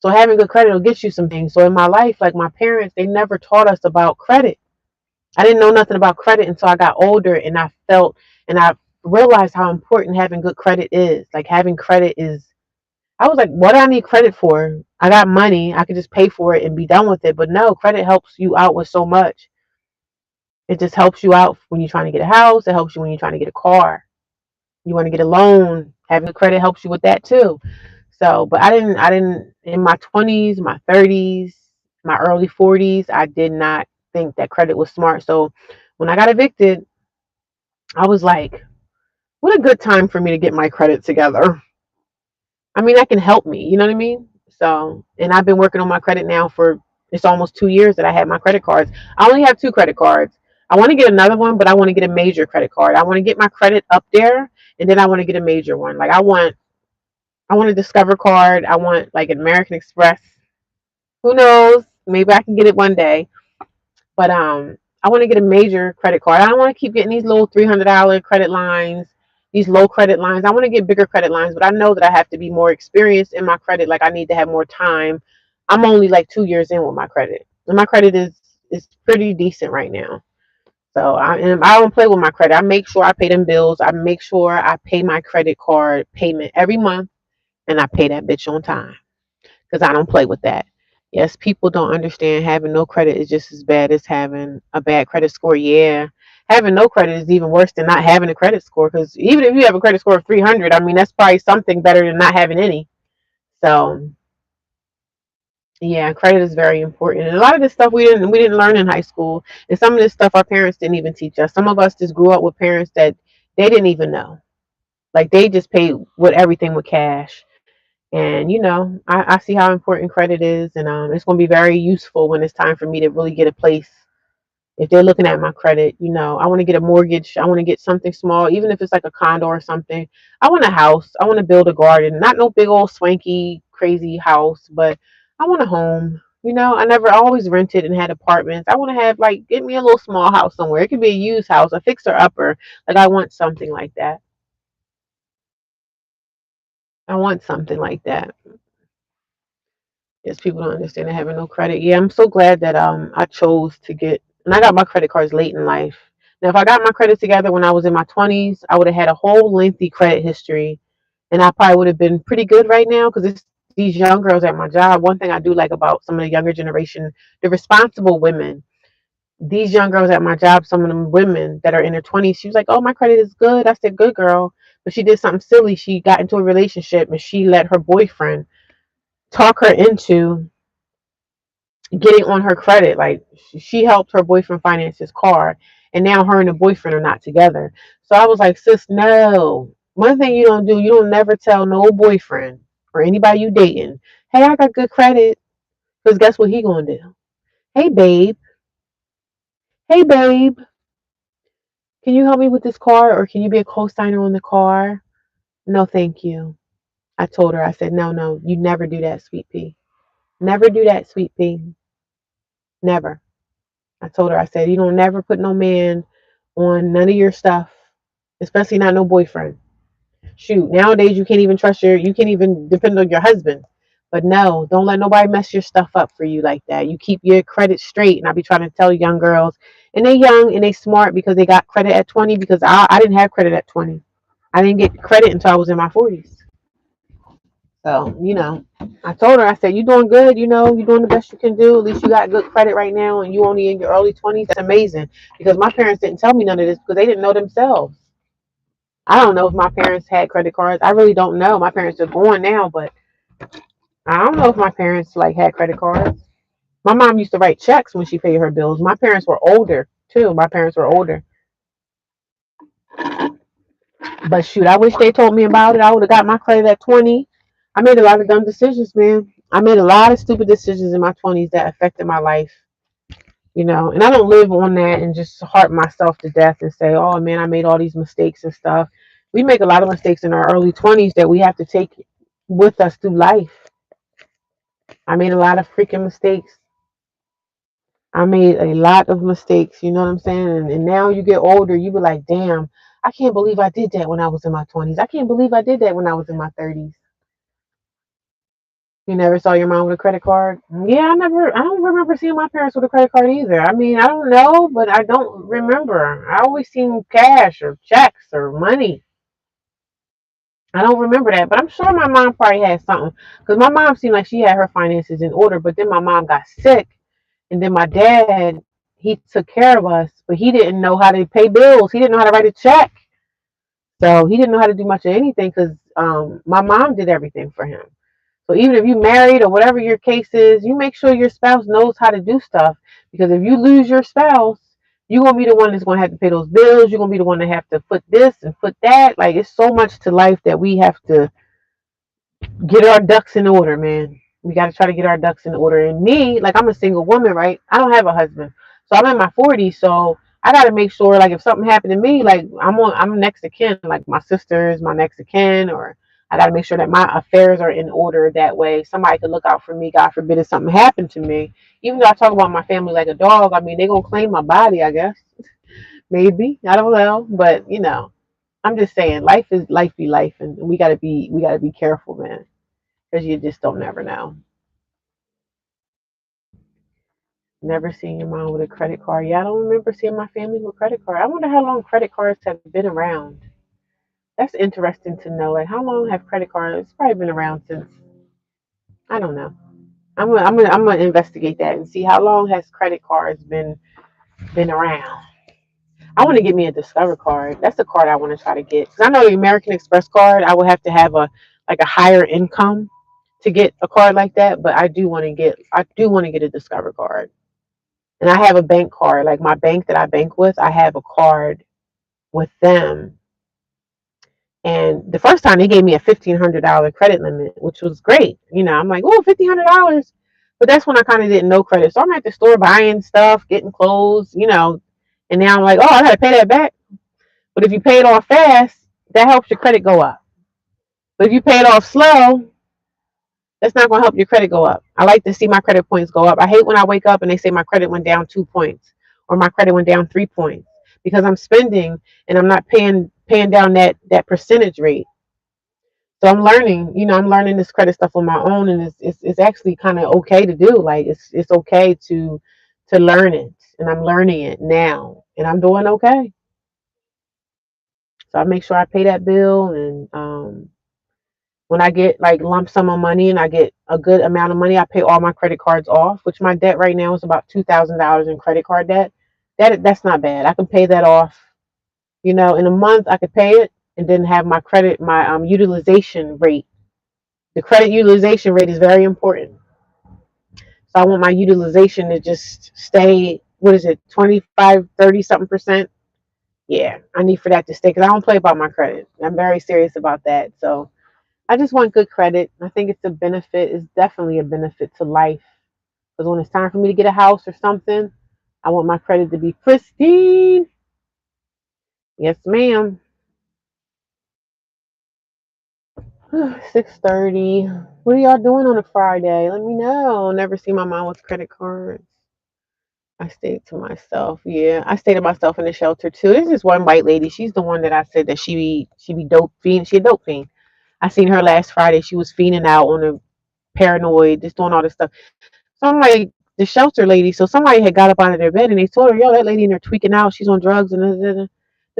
So having good credit will get you some things. So in my life, like my parents, they never taught us about credit. I didn't know nothing about credit until I got older and I realized how important having good credit is. Like having credit is I was like, what do I need credit for? I got money. I could just pay for it and be done with it. But no, credit helps you out with so much. It just helps you out when you're trying to get a house. It helps you when you're trying to get a car. You want to get a loan. Having credit helps you with that too. So, but I didn't, in my 20s, my 30s, my early 40s, I did not think that credit was smart. So when I got evicted, I was like, what a good time for me to get my credit together. I mean, that can help me. You know what I mean? So, and I've been working on my credit now for it's almost 2 years that I had my credit cards. I only have two credit cards. I want to get another one, but I want to get a major credit card. I want to get my credit up there, and then I want to get a major one. Like I want a Discover card. I want like an American Express. Who knows? Maybe I can get it one day. But I want to get a major credit card. I don't want to keep getting these little $300 credit lines, these low credit lines. I want to get bigger credit lines, but I know that I have to be more experienced in my credit. Like I need to have more time. I'm only like 2 years in with my credit, and my credit is pretty decent right now. So I don't play with my credit. I make sure I pay them bills. I make sure I pay my credit card payment every month, and I pay that bitch on time because I don't play with that. Yes, people don't understand having no credit is just as bad as having a bad credit score. Yeah, having no credit is even worse than not having a credit score because even if you have a credit score of 300, I mean, that's probably something better than not having any. So, yeah, credit is very important. And a lot of this stuff we didn't learn in high school. And some of this stuff our parents didn't even teach us. Some of us just grew up with parents that they didn't even know. Like they just pay with everything with cash. And I see how important credit is, and it's going to be very useful when it's time for me to really get a place. If they're looking at my credit, I want to get a mortgage. I want to get something small, even if it's like a condo or something. I want a house. I want to build a garden, not no big old swanky crazy house, but I want a home. I always rented and had apartments. I want to have like get me a little small house somewhere. It could be a used house, a fixer upper. Like I want something like that. I want something like that. Yes, people don't understand having no credit. Yeah, I'm so glad that I chose to get and I got my credit cards late in life. Now, if I got my credit together when I was in my 20s, I would have had a whole lengthy credit history, and I probably would have been pretty good right now. Because it's these young girls at my job. One thing I do like about some of the younger generation, the responsible women. These young girls at my job, some of them women that are in their 20s, she was like, "Oh, my credit is good." I said, "Good girl," but she did something silly. She got into a relationship and she let her boyfriend talk her into getting on her credit. Like she helped her boyfriend finance his car, and now her and the boyfriend are not together. So I was like, sis, no. One thing you don't do, you don't never tell no boyfriend or anybody you dating, hey, I got good credit. Because guess what he gonna do? Hey babe, hey babe, can you help me with this car or can you be a co-signer on the car? No, thank you. I told her, I said, no, no, you never do that, sweet pea. Never do that, sweet pea. Never. I told her, I said, you don't never put no man on none of your stuff, especially not no boyfriend. Shoot, nowadays you can't even depend on your husband. But no, don't let nobody mess your stuff up for you like that. You keep your credit straight. And I be trying to tell young girls, and they young and they smart because they got credit at 20 because I didn't have credit at 20. I didn't get credit until I was in my 40s. So, I told her, I said, you doing good, you're doing the best you can do. At least you got good credit right now and you only in your early 20s. That's amazing. Because my parents didn't tell me none of this because they didn't know themselves. I don't know if my parents had credit cards. I really don't know. My parents are gone now, but I don't know if my parents like had credit cards. My mom used to write checks when she paid her bills. My parents were older too. My parents were older. But shoot, I wish they told me about it. I would have got my credit at 20. I made a lot of dumb decisions, man. I made a lot of stupid decisions in my 20s that affected my life, and I don't live on that and just heart myself to death and say, oh man, I made all these mistakes and stuff. We make a lot of mistakes in our early 20s that we have to take with us through life. I made a lot of freaking mistakes. I made a lot of mistakes, you know what I'm saying? And now you get older, you be like, damn, I can't believe I did that when I was in my 20s. I can't believe I did that when I was in my 30s. You never saw your mom with a credit card? Yeah, I don't remember seeing my parents with a credit card either. I mean, I don't know, but I don't remember. I always seen cash or checks or money. I don't remember that, but I'm sure my mom probably had something because my mom seemed like she had her finances in order, but then my mom got sick. And then my dad, he took care of us, but he didn't know how to pay bills. He didn't know how to write a check. So he didn't know how to do much of anything because my mom did everything for him. So even if you married or whatever your case is, you make sure your spouse knows how to do stuff. Because if you lose your spouse, you're gonna be the one that's gonna have to pay those bills. You're gonna be the one that have to foot this and foot that. Like it's so much to life that we have to get our ducks in order, man. We got to try to get our ducks in order. And me, like I'm a single woman, right? I don't have a husband, so I'm in my 40s. So I got to make sure, like, if something happened to me, like I'm next of kin, like my sisters, my next of kin, or I got to make sure that my affairs are in order. That way, somebody can look out for me. God forbid if something happened to me. Even though I talk about my family like a dog, I mean they gonna claim my body, I guess. Maybe I don't know, but I'm just saying, life is life be life, and we gotta be careful, man, because you just don't never know. Never seen your mom with a credit card. Yeah, I don't remember seeing my family with a credit card. I wonder how long credit cards have been around. That's interesting to know. Like, how long have credit cards? It's probably been around since I don't know. I'm gonna investigate that and see how long has credit cards been around. I want to get me a Discover card. That's the card I want to try to get because I know the American Express card. I would have to have a higher income to get a card like that. But I do want to get a Discover card. And I have a bank card, like my bank that I bank with, I have a card with them. And the first time they gave me a $1,500 credit limit, which was great. I'm like, oh, $1,500. But that's when I kind of didn't know credit. So I'm at the store buying stuff, getting clothes. And now I'm like, oh, I got to pay that back. But if you pay it off fast, that helps your credit go up. But if you pay it off slow, that's not going to help your credit go up. I like to see my credit points go up. I hate when I wake up and they say my credit went down 2 points or my credit went down 3 points because I'm spending and I'm not paying down that percentage rate. So I'm learning, I'm learning this credit stuff on my own, and it's actually kind of okay to do. Like it's okay to learn it, and I'm learning it now, and I'm doing okay. So I make sure I pay that bill, and when I get like lump sum of money and I get a good amount of money, I pay all my credit cards off. Which my debt right now is about $2,000 in credit card debt. That's not bad. I can pay that off. In a month I could pay it, and then have my utilization rate. The credit utilization rate is very important. So I want my utilization to just stay, what is it, 25, 30 something percent? Yeah, I need for that to stay because I don't play about my credit. I'm very serious about that. So I just want good credit. I think it's a benefit. It's definitely a benefit to life. Because when it's time for me to get a house or something, I want my credit to be pristine. Yes, ma'am. 6:30. What are y'all doing on a Friday? Let me know. Never see my mom with credit cards. I stayed to myself. Yeah, I stayed to myself in the shelter too. There's this one white lady. She's the one that I said that she be dope fiend. She a dope fiend. I seen her last Friday. She was fiending out on a paranoid, just doing all this stuff. So I'm like the shelter lady. So somebody had got up out of their bed and they told her, "Yo, that lady in there tweaking out. She's on drugs." And the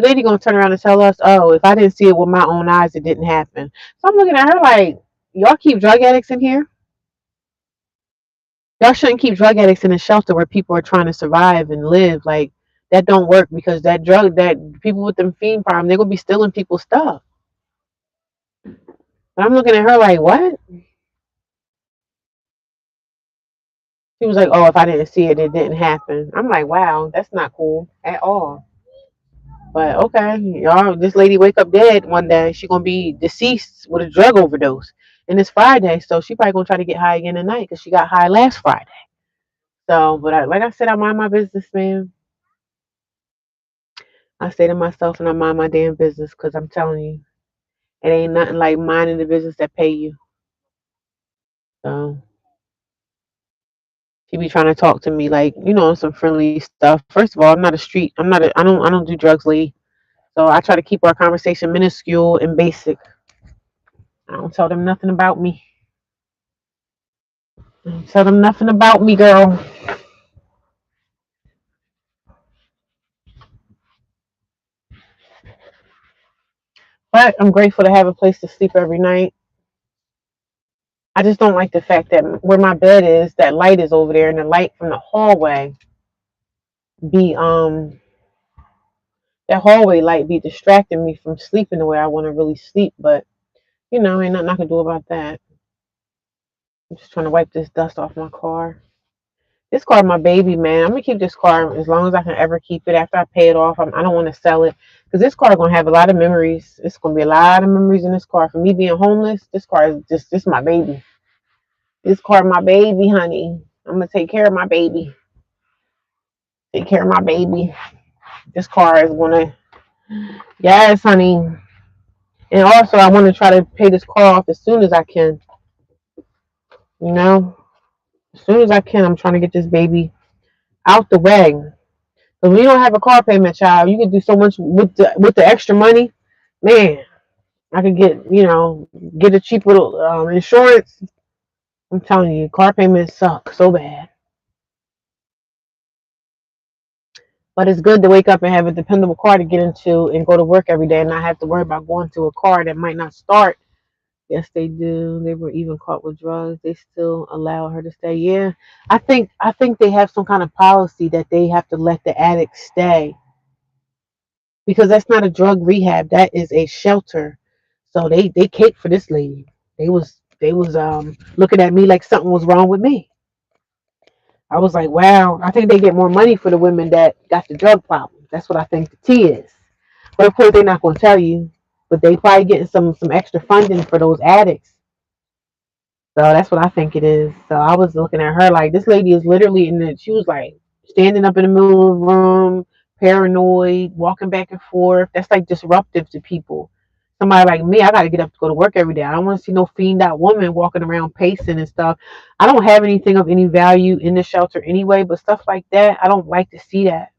lady gonna turn around and tell us, "Oh, if I didn't see it with my own eyes, it didn't happen." So I'm looking at her like, "Y'all keep drug addicts in here? Y'all shouldn't keep drug addicts in a shelter where people are trying to survive and live. Like that don't work because that people with them fiend problem, they're gonna be stealing people's stuff." And I'm looking at her like, "What?" She was like, "Oh, if I didn't see it, it didn't happen." I'm like, "Wow, that's not cool at all." But okay, y'all, this lady wake up dead one day. She gonna be deceased with a drug overdose, and it's Friday, so she probably gonna try to get high again tonight because she got high last Friday. So, but like I said, I mind my business, man. I stay to myself and I mind my damn business because I'm telling you, it ain't nothing like minding the business that pay you. So she be trying to talk to me like, some friendly stuff. First of all, I'm not a street. I'm not. I don't do drugs, lady. So I try to keep our conversation minuscule and basic. I don't tell them nothing about me. I don't tell them nothing about me, girl. But I'm grateful to have a place to sleep every night. I just don't like the fact that where my bed is, that light is over there, and the light from the hallway be that hallway light be distracting me from sleeping the way I want to really sleep. But ain't nothing I can do about that. I'm just trying to wipe this dust off my car. This car, my baby, man. I'm gonna keep this car as long as I can ever keep it. After I pay it off, I don't want to sell it because this car gonna have a lot of memories. It's gonna be a lot of memories in this car. For me being homeless, this car is just my baby. This car, my baby, honey. I'm gonna take care of my baby. Take care of my baby. This car is gonna, yes, honey. And also, I want to try to pay this car off as soon as I can. You know, as soon as I can. I'm trying to get this baby out the way. Because when you don't have a car payment, child, you can do so much with the extra money. Man, I could get a cheaper insurance. I'm telling you, car payments suck so bad. But it's good to wake up and have a dependable car to get into and go to work every day and not have to worry about going to a car that might not start. Yes, they do. They were even caught with drugs. They still allow her to stay. Yeah, I think they have some kind of policy that they have to let the addict stay because that's not a drug rehab. That is a shelter. So they cape for this lady. They was looking at me like something was wrong with me. I was like, wow. I think they get more money for the women that got the drug problem. That's what I think the T is. But of course, they're not going to tell you. but they probably getting some extra funding for those addicts. So that's what I think it is. So I was looking at her like this lady is literally in the. She was like standing up in the middle of the room, paranoid, walking back and forth. That's like disruptive to people. Somebody like me, I got to get up to go to work every day. I don't want to see no fiend out woman walking around pacing and stuff. I don't have anything of any value in the shelter anyway, but stuff like that, I don't like to see that.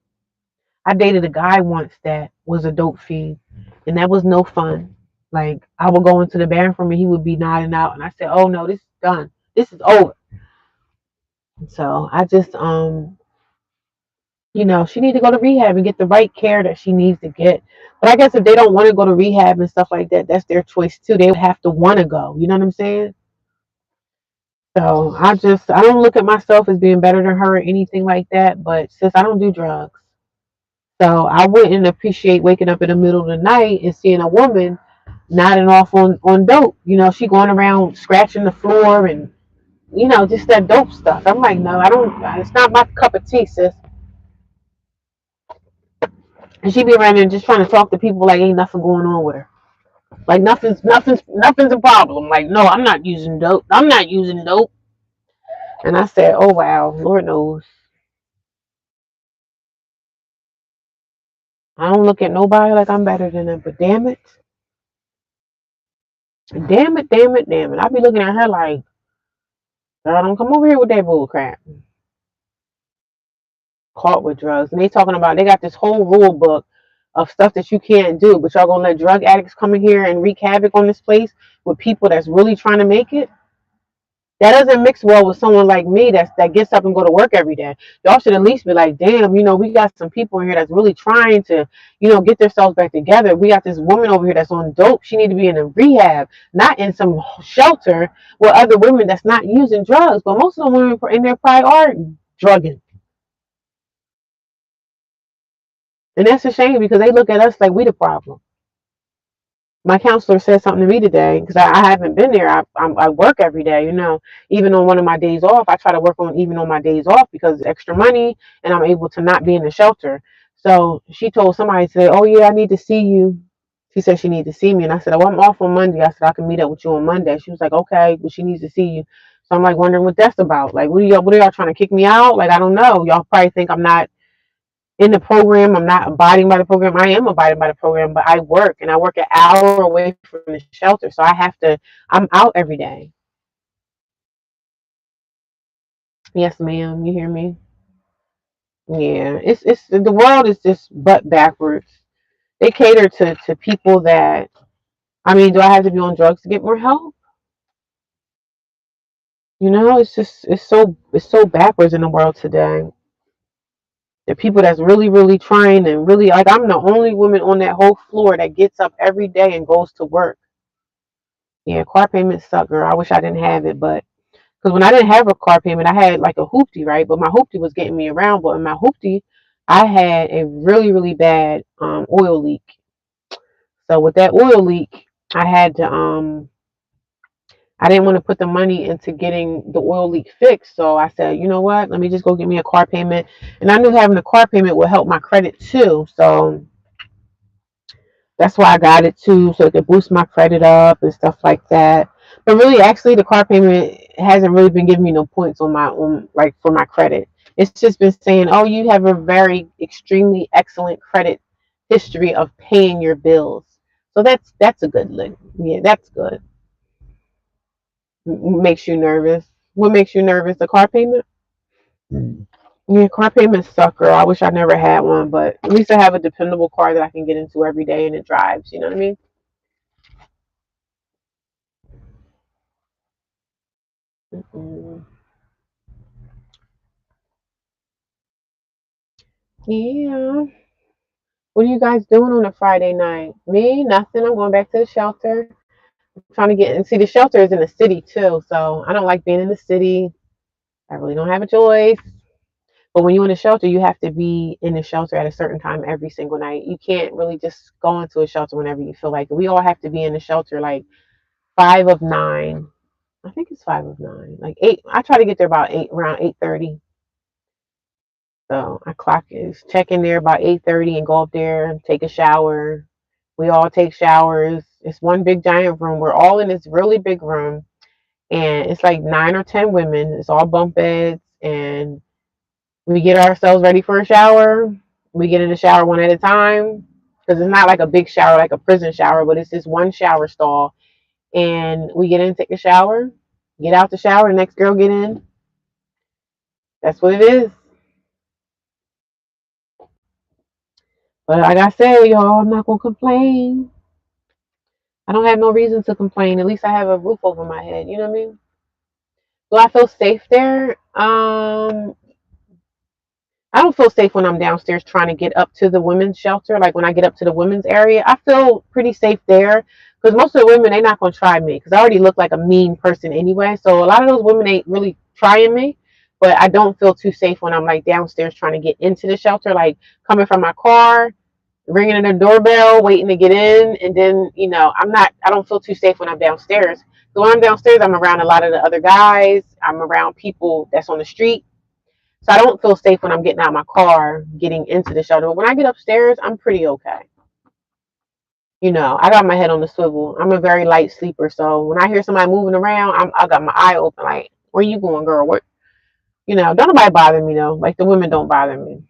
I dated a guy once that was a dope fiend, and that was no fun. Like I would go into the bathroom and he would be nodding out, and I said, "Oh no, this is done. This is over." So I just, she need to go to rehab and get the right care that she needs to get. But I guess if they don't want to go to rehab and stuff like that, that's their choice too. They would have to want to go. You know what I'm saying? So I don't look at myself as being better than her or anything like that. But since I don't do drugs, so I wouldn't appreciate waking up in the middle of the night and seeing a woman nodding off on dope. She going around scratching the floor and just that dope stuff. I'm like, no, I don't. It's not my cup of tea, sis. And she be around there just trying to talk to people like ain't nothing going on with her. Like nothing's a problem. Like, no, I'm not using dope. I'm not using dope. And I said, oh wow, Lord knows. I don't look at nobody like I'm better than them. But damn it. I be looking at her like, girl, don't come over here with that bull crap. Caught with drugs. And they talking about they got this whole rule book of stuff that you can't do, but y'all gonna let drug addicts come in here and wreak havoc on this place with people that's really trying to make it. That doesn't mix well with someone like me that gets up and go to work every day. Y'all should at least be like, damn, we got some people in here that's really trying to, get themselves back together. We got this woman over here that's on dope. She need to be in a rehab, not in some shelter with other women that's not using drugs. But most of the women in there probably are drugging. And that's a shame because they look at us like we the problem. My counselor said something to me today because I haven't been there. I work every day, even on one of my days off. I try to work on even on my days off because it's extra money and I'm able to not be in the shelter. So she told somebody, say, oh yeah, I need to see you. She said she needed to see me. And I said, oh, I'm off on Monday. I said, I can meet up with you on Monday. She was like, okay, but she needs to see you. So I'm like wondering what that's about. Like, what are y'all trying to kick me out? Like, I don't know. Y'all probably think I'm not in the program. I'm not abiding by the program. I am abiding by the program, but I work and I work an hour away from the shelter. So I'm out every day. Yes, ma'am. You hear me? Yeah. It's the world is just butt backwards. They cater to people that, I mean, do I have to be on drugs to get more help? It's so backwards in the world today. The people that's really, really trying and really like I'm the only woman on that whole floor that gets up every day and goes to work. Yeah, car payments suck, girl. I wish I didn't have it, but because when I didn't have a car payment, I had like a hoopty, right? But my hoopty was getting me around. But in my hoopty, I had a really, really bad oil leak. So with that oil leak, I had to I didn't want to put the money into getting the oil leak fixed. So I said, you know what? Let me just go get me a car payment. And I knew having a car payment would help my credit too. So that's why I got it too, so it could boost my credit up and stuff like that. But really, actually, the car payment hasn't really been giving me no points on my own, like for my credit. It's just been saying, "Oh, you have a very extremely excellent credit history of paying your bills." So that's a good look. Yeah, that's good. Makes you nervous. What makes you nervous? The car payment? Yeah, car payments suck, girl. I wish I never had one, but at least I have a dependable car that I can get into every day and it drives. You know what I mean? Mm-mm. Yeah. What are you guys doing on a Friday night? Me, nothing. I'm going back to the shelter. I'm trying to get and see the shelter is in the city too, so I don't like being in the city. I really don't have a choice. But when you're in a shelter, you have to be in the shelter at a certain time every single night. You can't really just go into a shelter whenever you feel like it. We all have to be in the shelter like 5 of 9. I think it's 5 of 9. Like 8. I try to get there about 8 around 8:30. So I clock is check in there about 8:30 and go up there and take a shower We all take showers. It's one big giant room. We're all in this really big room, and it's like 9 or 10 women. It's all bunk beds, and we get ourselves ready for a shower. We get in the shower one at a time because it's not like a big shower, like a prison shower, but it's this one shower stall. And we get in, take a shower, get out the shower, the next girl get in. That's what it is. But like I said, y'all, I'm not gonna complain. I don't have no reason to complain. At least I have a roof over my head. You know what I mean? Do I feel safe there? I don't feel safe when I'm downstairs trying to get up to the women's shelter. Like when I get up to the women's area, I feel pretty safe there because most of the women they're not gonna try me because I already look like a mean person anyway. So a lot of those women ain't really trying me. But I don't feel too safe when I'm like downstairs trying to get into the shelter, like coming from my car, ringing in the doorbell, waiting to get in, and then I don't feel too safe when I'm downstairs. So when I'm downstairs, I'm around a lot of the other guys. I'm around people that's on the street. So I don't feel safe when I'm getting out of my car, getting into the shelter. But when I get upstairs, I'm pretty okay. I got my head on the swivel. I'm a very light sleeper. So when I hear somebody moving around, I got my eye open like, where you going, girl? What don't nobody bother me though. Like the women don't bother me.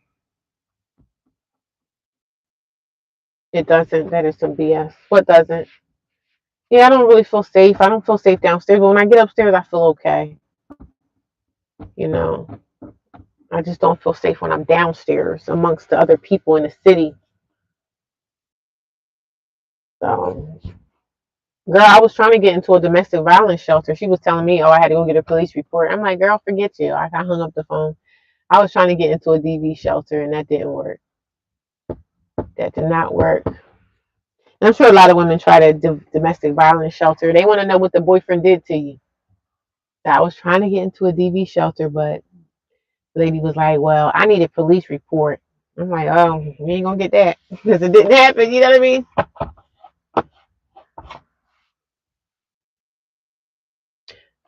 It doesn't. That is some BS. What doesn't? Yeah, I don't really feel safe. I don't feel safe downstairs. But when I get upstairs, I feel okay. You know, I just don't feel safe when I'm downstairs amongst the other people in the city. So girl, I was trying to get into a domestic violence shelter. She was telling me, oh, I had to go get a police report. I'm like, girl, forget you. I hung up the phone. I was trying to get into a DV shelter, and that didn't work. That did not work. And I'm sure a lot of women try to domestic violence shelter. They want to know what the boyfriend did to you. I was trying to get into a DV shelter, but the lady was like, well, I need a police report. I'm like, oh, you ain't going to get that because it didn't happen. You know what I mean?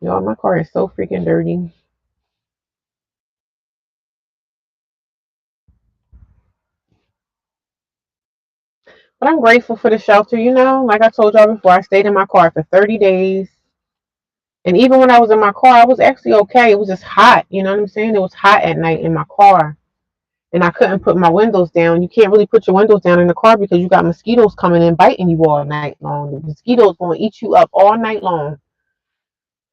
Yo, my car is so freaking dirty. But I'm grateful for the shelter, Like I told y'all before, I stayed in my car for 30 days. And even when I was in my car, I was actually okay. It was just hot. You know what I'm saying? It was hot at night in my car. And I couldn't put my windows down. You can't really put your windows down in the car because you got mosquitoes coming in biting you all night long. The mosquitoes going to eat you up all night long.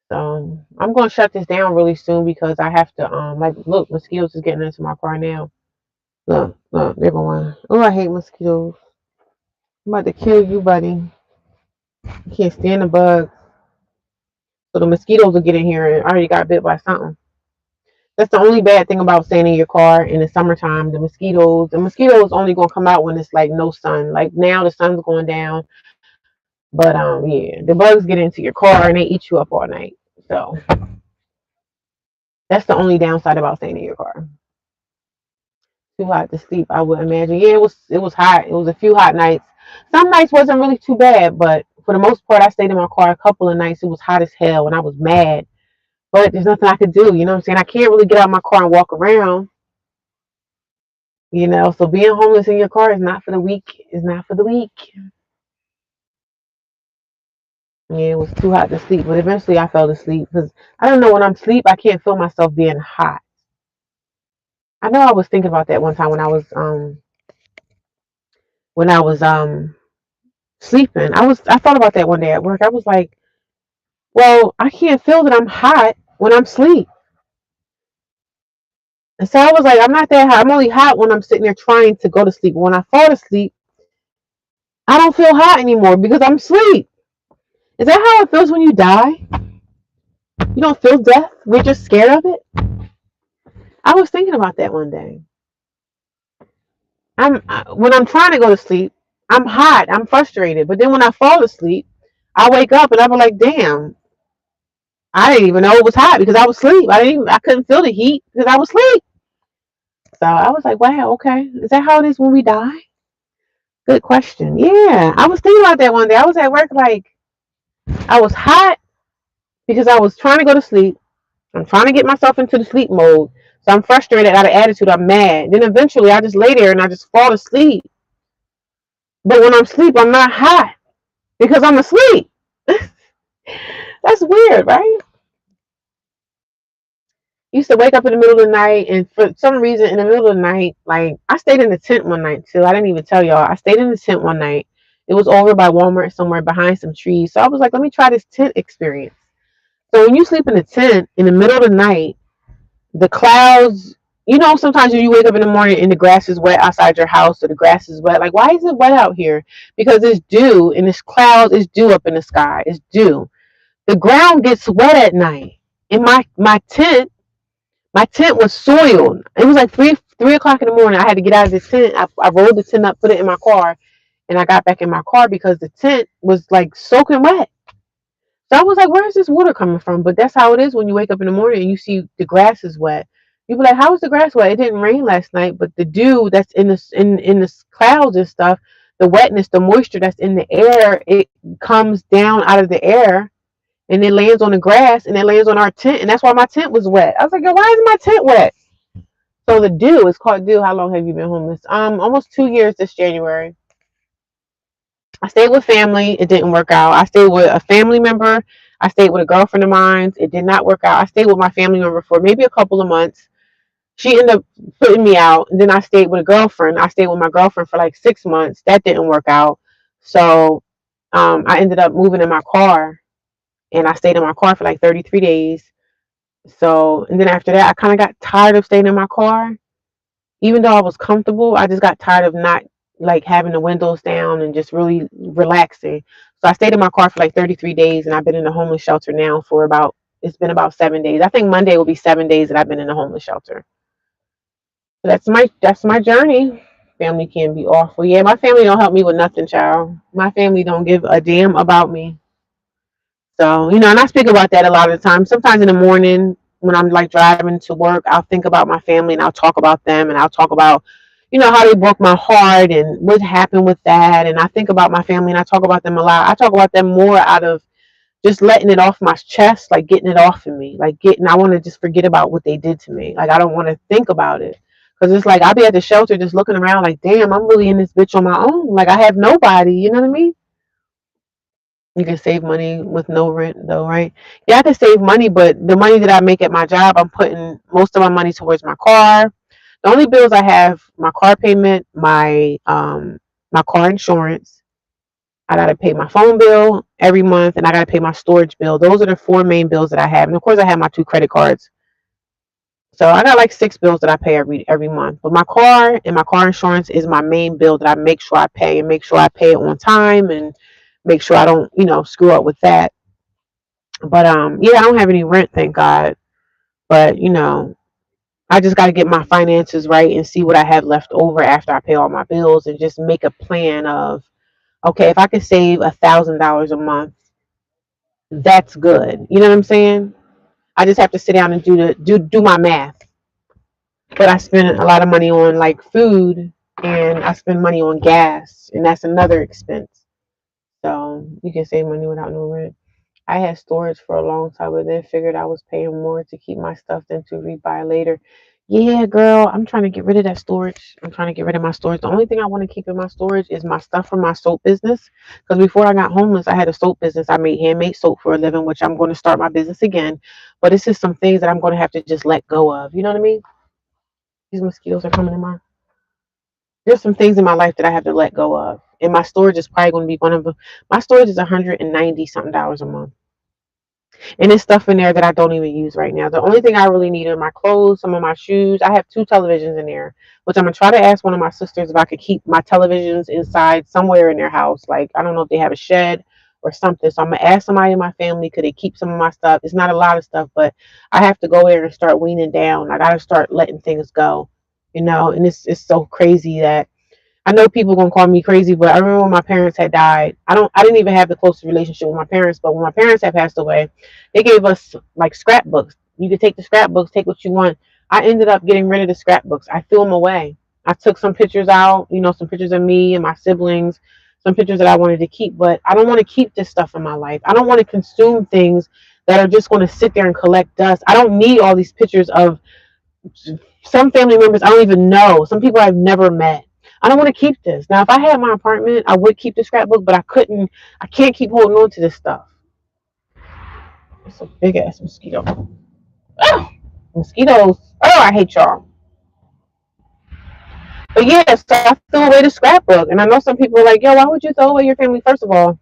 So I'm going to shut this down really soon because I have to, look, mosquitoes is getting into my car now. Look, they're going. Oh, I hate mosquitoes. I'm about to kill you, buddy. I can't stand the bugs. So the mosquitoes will get in here and I already got bit by something. That's the only bad thing about staying in your car in the summertime. The mosquitoes only gonna come out when it's like no sun. Like now the sun's going down. But yeah, the bugs get into your car and they eat you up all night. So that's the only downside about staying in your car. Too hot to sleep, I would imagine. Yeah, it was hot. It was a few hot nights. Some nights wasn't really too bad, but for the most part I stayed in my car a couple of nights. It was hot as hell and I was mad. But there's nothing I could do, you know what I'm saying? I can't really get out of my car and walk around, So being homeless in your car is not for the weak. It's not for the weak. Yeah, it was too hot to sleep, but eventually I fell asleep because I don't know when I'm asleep, I can't feel myself being hot. I know I was thinking about that one time when I was sleeping. I thought about that one day at work. I was like, well, I can't feel that I'm hot when I'm asleep. And so I was like, I'm not that hot. I'm only hot when I'm sitting there trying to go to sleep. When I fall asleep, I don't feel hot anymore because I'm asleep. Is that how it feels when you die? You don't feel death? We're just scared of it? I was thinking about that one day. When I'm trying to go to sleep, I'm hot. I'm frustrated. But then when I fall asleep, I wake up and I'm like, damn, I didn't even know it was hot because I was asleep. I couldn't feel the heat because I was asleep. So I was like, wow, okay. Is that how it is when we die? Good question. Yeah, I was thinking about that one day. I was at work like I was hot because I was trying to go to sleep. I'm trying to get myself into the sleep mode. So I'm frustrated out of attitude. I'm mad. Then eventually I just lay there and I just fall asleep. But when I'm asleep, I'm not hot because I'm asleep. That's weird, right? Used to wake up in the middle of the night, and for some reason, in the middle of the night, like I stayed in the tent one night too. I didn't even tell y'all. I stayed in the tent one night. It was over by Walmart somewhere behind some trees. So I was like, let me try this tent experience. So when you sleep in the tent in the middle of the night, the clouds, sometimes when you wake up in the morning and the grass is wet outside your house or the grass is wet, like why is it wet out here? Because it's dew and it's clouds, it's dew up in the sky. It's dew. The ground gets wet at night. And my tent was soiled. It was like three o'clock in the morning. I had to get out of the tent. I rolled the tent up, put it in my car, and I got back in my car because the tent was like soaking wet. So I was like, where is this water coming from? But that's how it is when you wake up in the morning and you see the grass is wet. You be like, how is the grass wet? It didn't rain last night, but the dew that's in the clouds and stuff, the wetness, the moisture that's in the air, it comes down out of the air and it lands on the grass and it lands on our tent, and that's why my tent was wet. I was like, yo, why is my tent wet? So the dew is called dew. How long have you been homeless? Almost 2 years this January. I stayed with family. It didn't work out. I stayed with a family member. I stayed with a girlfriend of mine. It did not work out. I stayed with my family member for maybe a couple of months. She ended up putting me out. And then I stayed with a girlfriend. I stayed with my girlfriend for like 6 months. That didn't work out. So I ended up moving in my car, and I stayed in my car for like 33 days. So, and then after that, I kind of got tired of staying in my car. Even though I was comfortable, I just got tired of not like having the windows down and just really relaxing. So I stayed in my car for like 33 days, and I've been in the homeless shelter now for it's been about 7 days. I think Monday will be 7 days that I've been in the homeless shelter. So that's my journey. Family can be awful. Yeah, my family don't help me with nothing, child. My family don't give a damn about me. So, and I speak about that a lot of the time. Sometimes in the morning when I'm like driving to work, I'll think about my family and I'll talk about them and I'll talk about, how they broke my heart and what happened with that. And I think about my family and I talk about them a lot. I talk about them more out of just letting it off my chest, like getting it off of me, I want to just forget about what they did to me. Like, I don't want to think about it. Cause it's like, I'll be at the shelter just looking around like, damn, I'm really in this bitch on my own. Like, I have nobody, you know what I mean? You can save money with no rent, though, right? Yeah, I can save money, but the money that I make at my job, I'm putting most of my money towards my car. The only bills I have: my car payment, my car insurance. I gotta pay my phone bill every month, and I gotta pay my storage bill. Those are the four main bills that I have, and of course, I have my two credit cards. So I got like six bills that I pay every month. But my car and my car insurance is my main bill that I make sure I pay and make sure I pay it on time and make sure I don't, screw up with that. But yeah, I don't have any rent, thank God. But I just got to get my finances right and see what I have left over after I pay all my bills and just make a plan of, okay, if I could save $1,000 a month, that's good. You know what I'm saying? I just have to sit down and do my math. But I spend a lot of money on like food, and I spend money on gas, and that's another expense. So you can save money without no rent. I had storage for a long time, but then figured I was paying more to keep my stuff than to rebuy later. Yeah, girl, I'm trying to get rid of that storage. I'm trying to get rid of my storage. The only thing I want to keep in my storage is my stuff from my soap business. Because before I got homeless, I had a soap business. I made handmade soap for a living, which I'm going to start my business again. But it's just some things that I'm going to have to just let go of. You know what I mean? These mosquitoes are coming in my. There's some things in my life that I have to let go of, and my storage is probably going to be one of them. My storage is $190 something a month. And there's stuff in there that I don't even use right now. The only thing I really need are my clothes, some of my shoes. I have two televisions in there, which I'm gonna try to ask one of my sisters if I could keep my televisions inside somewhere in their house. Like, I don't know if they have a shed or something. So I'm gonna ask somebody in my family, could they keep some of my stuff? It's not a lot of stuff, but I have to go there and start weaning down. I gotta start letting things go. And it's so crazy that I know people gonna call me crazy, but I remember when my parents had died. I didn't even have the closest relationship with my parents, but when my parents had passed away, they gave us like scrapbooks. You could take the scrapbooks, take what you want. I ended up getting rid of the scrapbooks. I threw them away. I took some pictures out, some pictures of me and my siblings, some pictures that I wanted to keep, but I don't want to keep this stuff in my life. I don't want to consume things that are just going to sit there and collect dust. I don't need all these pictures of some family members I don't even know, some people I've never met. I don't want to keep this. Now, if I had my apartment, I would keep the scrapbook, but I couldn't. I can't keep holding on to this stuff. It's a big ass mosquito. Oh, mosquitoes. Oh, I hate y'all. But yeah, so I threw away the scrapbook, and I know some people are like, "Yo, why would you throw away your family?" First of all,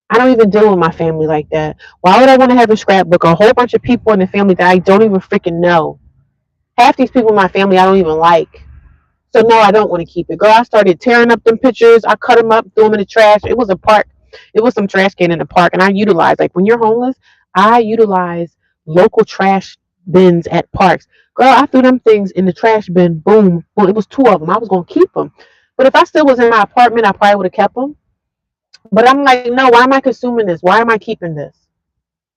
I don't even deal with my family like that. Why would I want to have a scrapbook? A whole bunch of people in the family that I don't even freaking know. Half these people in my family I don't even like. So no, I don't want to keep it. Girl, I started tearing up them pictures. I cut them up, threw them in the trash. It was a park. It was some trash can in the park, and I utilized like when you're homeless, I utilize local trash bins at parks. Girl, I threw them things in the trash bin. Boom, boom. It was two of them. I was gonna keep them, but if I still was in my apartment, I probably would have kept them. But I'm like, no, why am I consuming this? Why am I keeping this?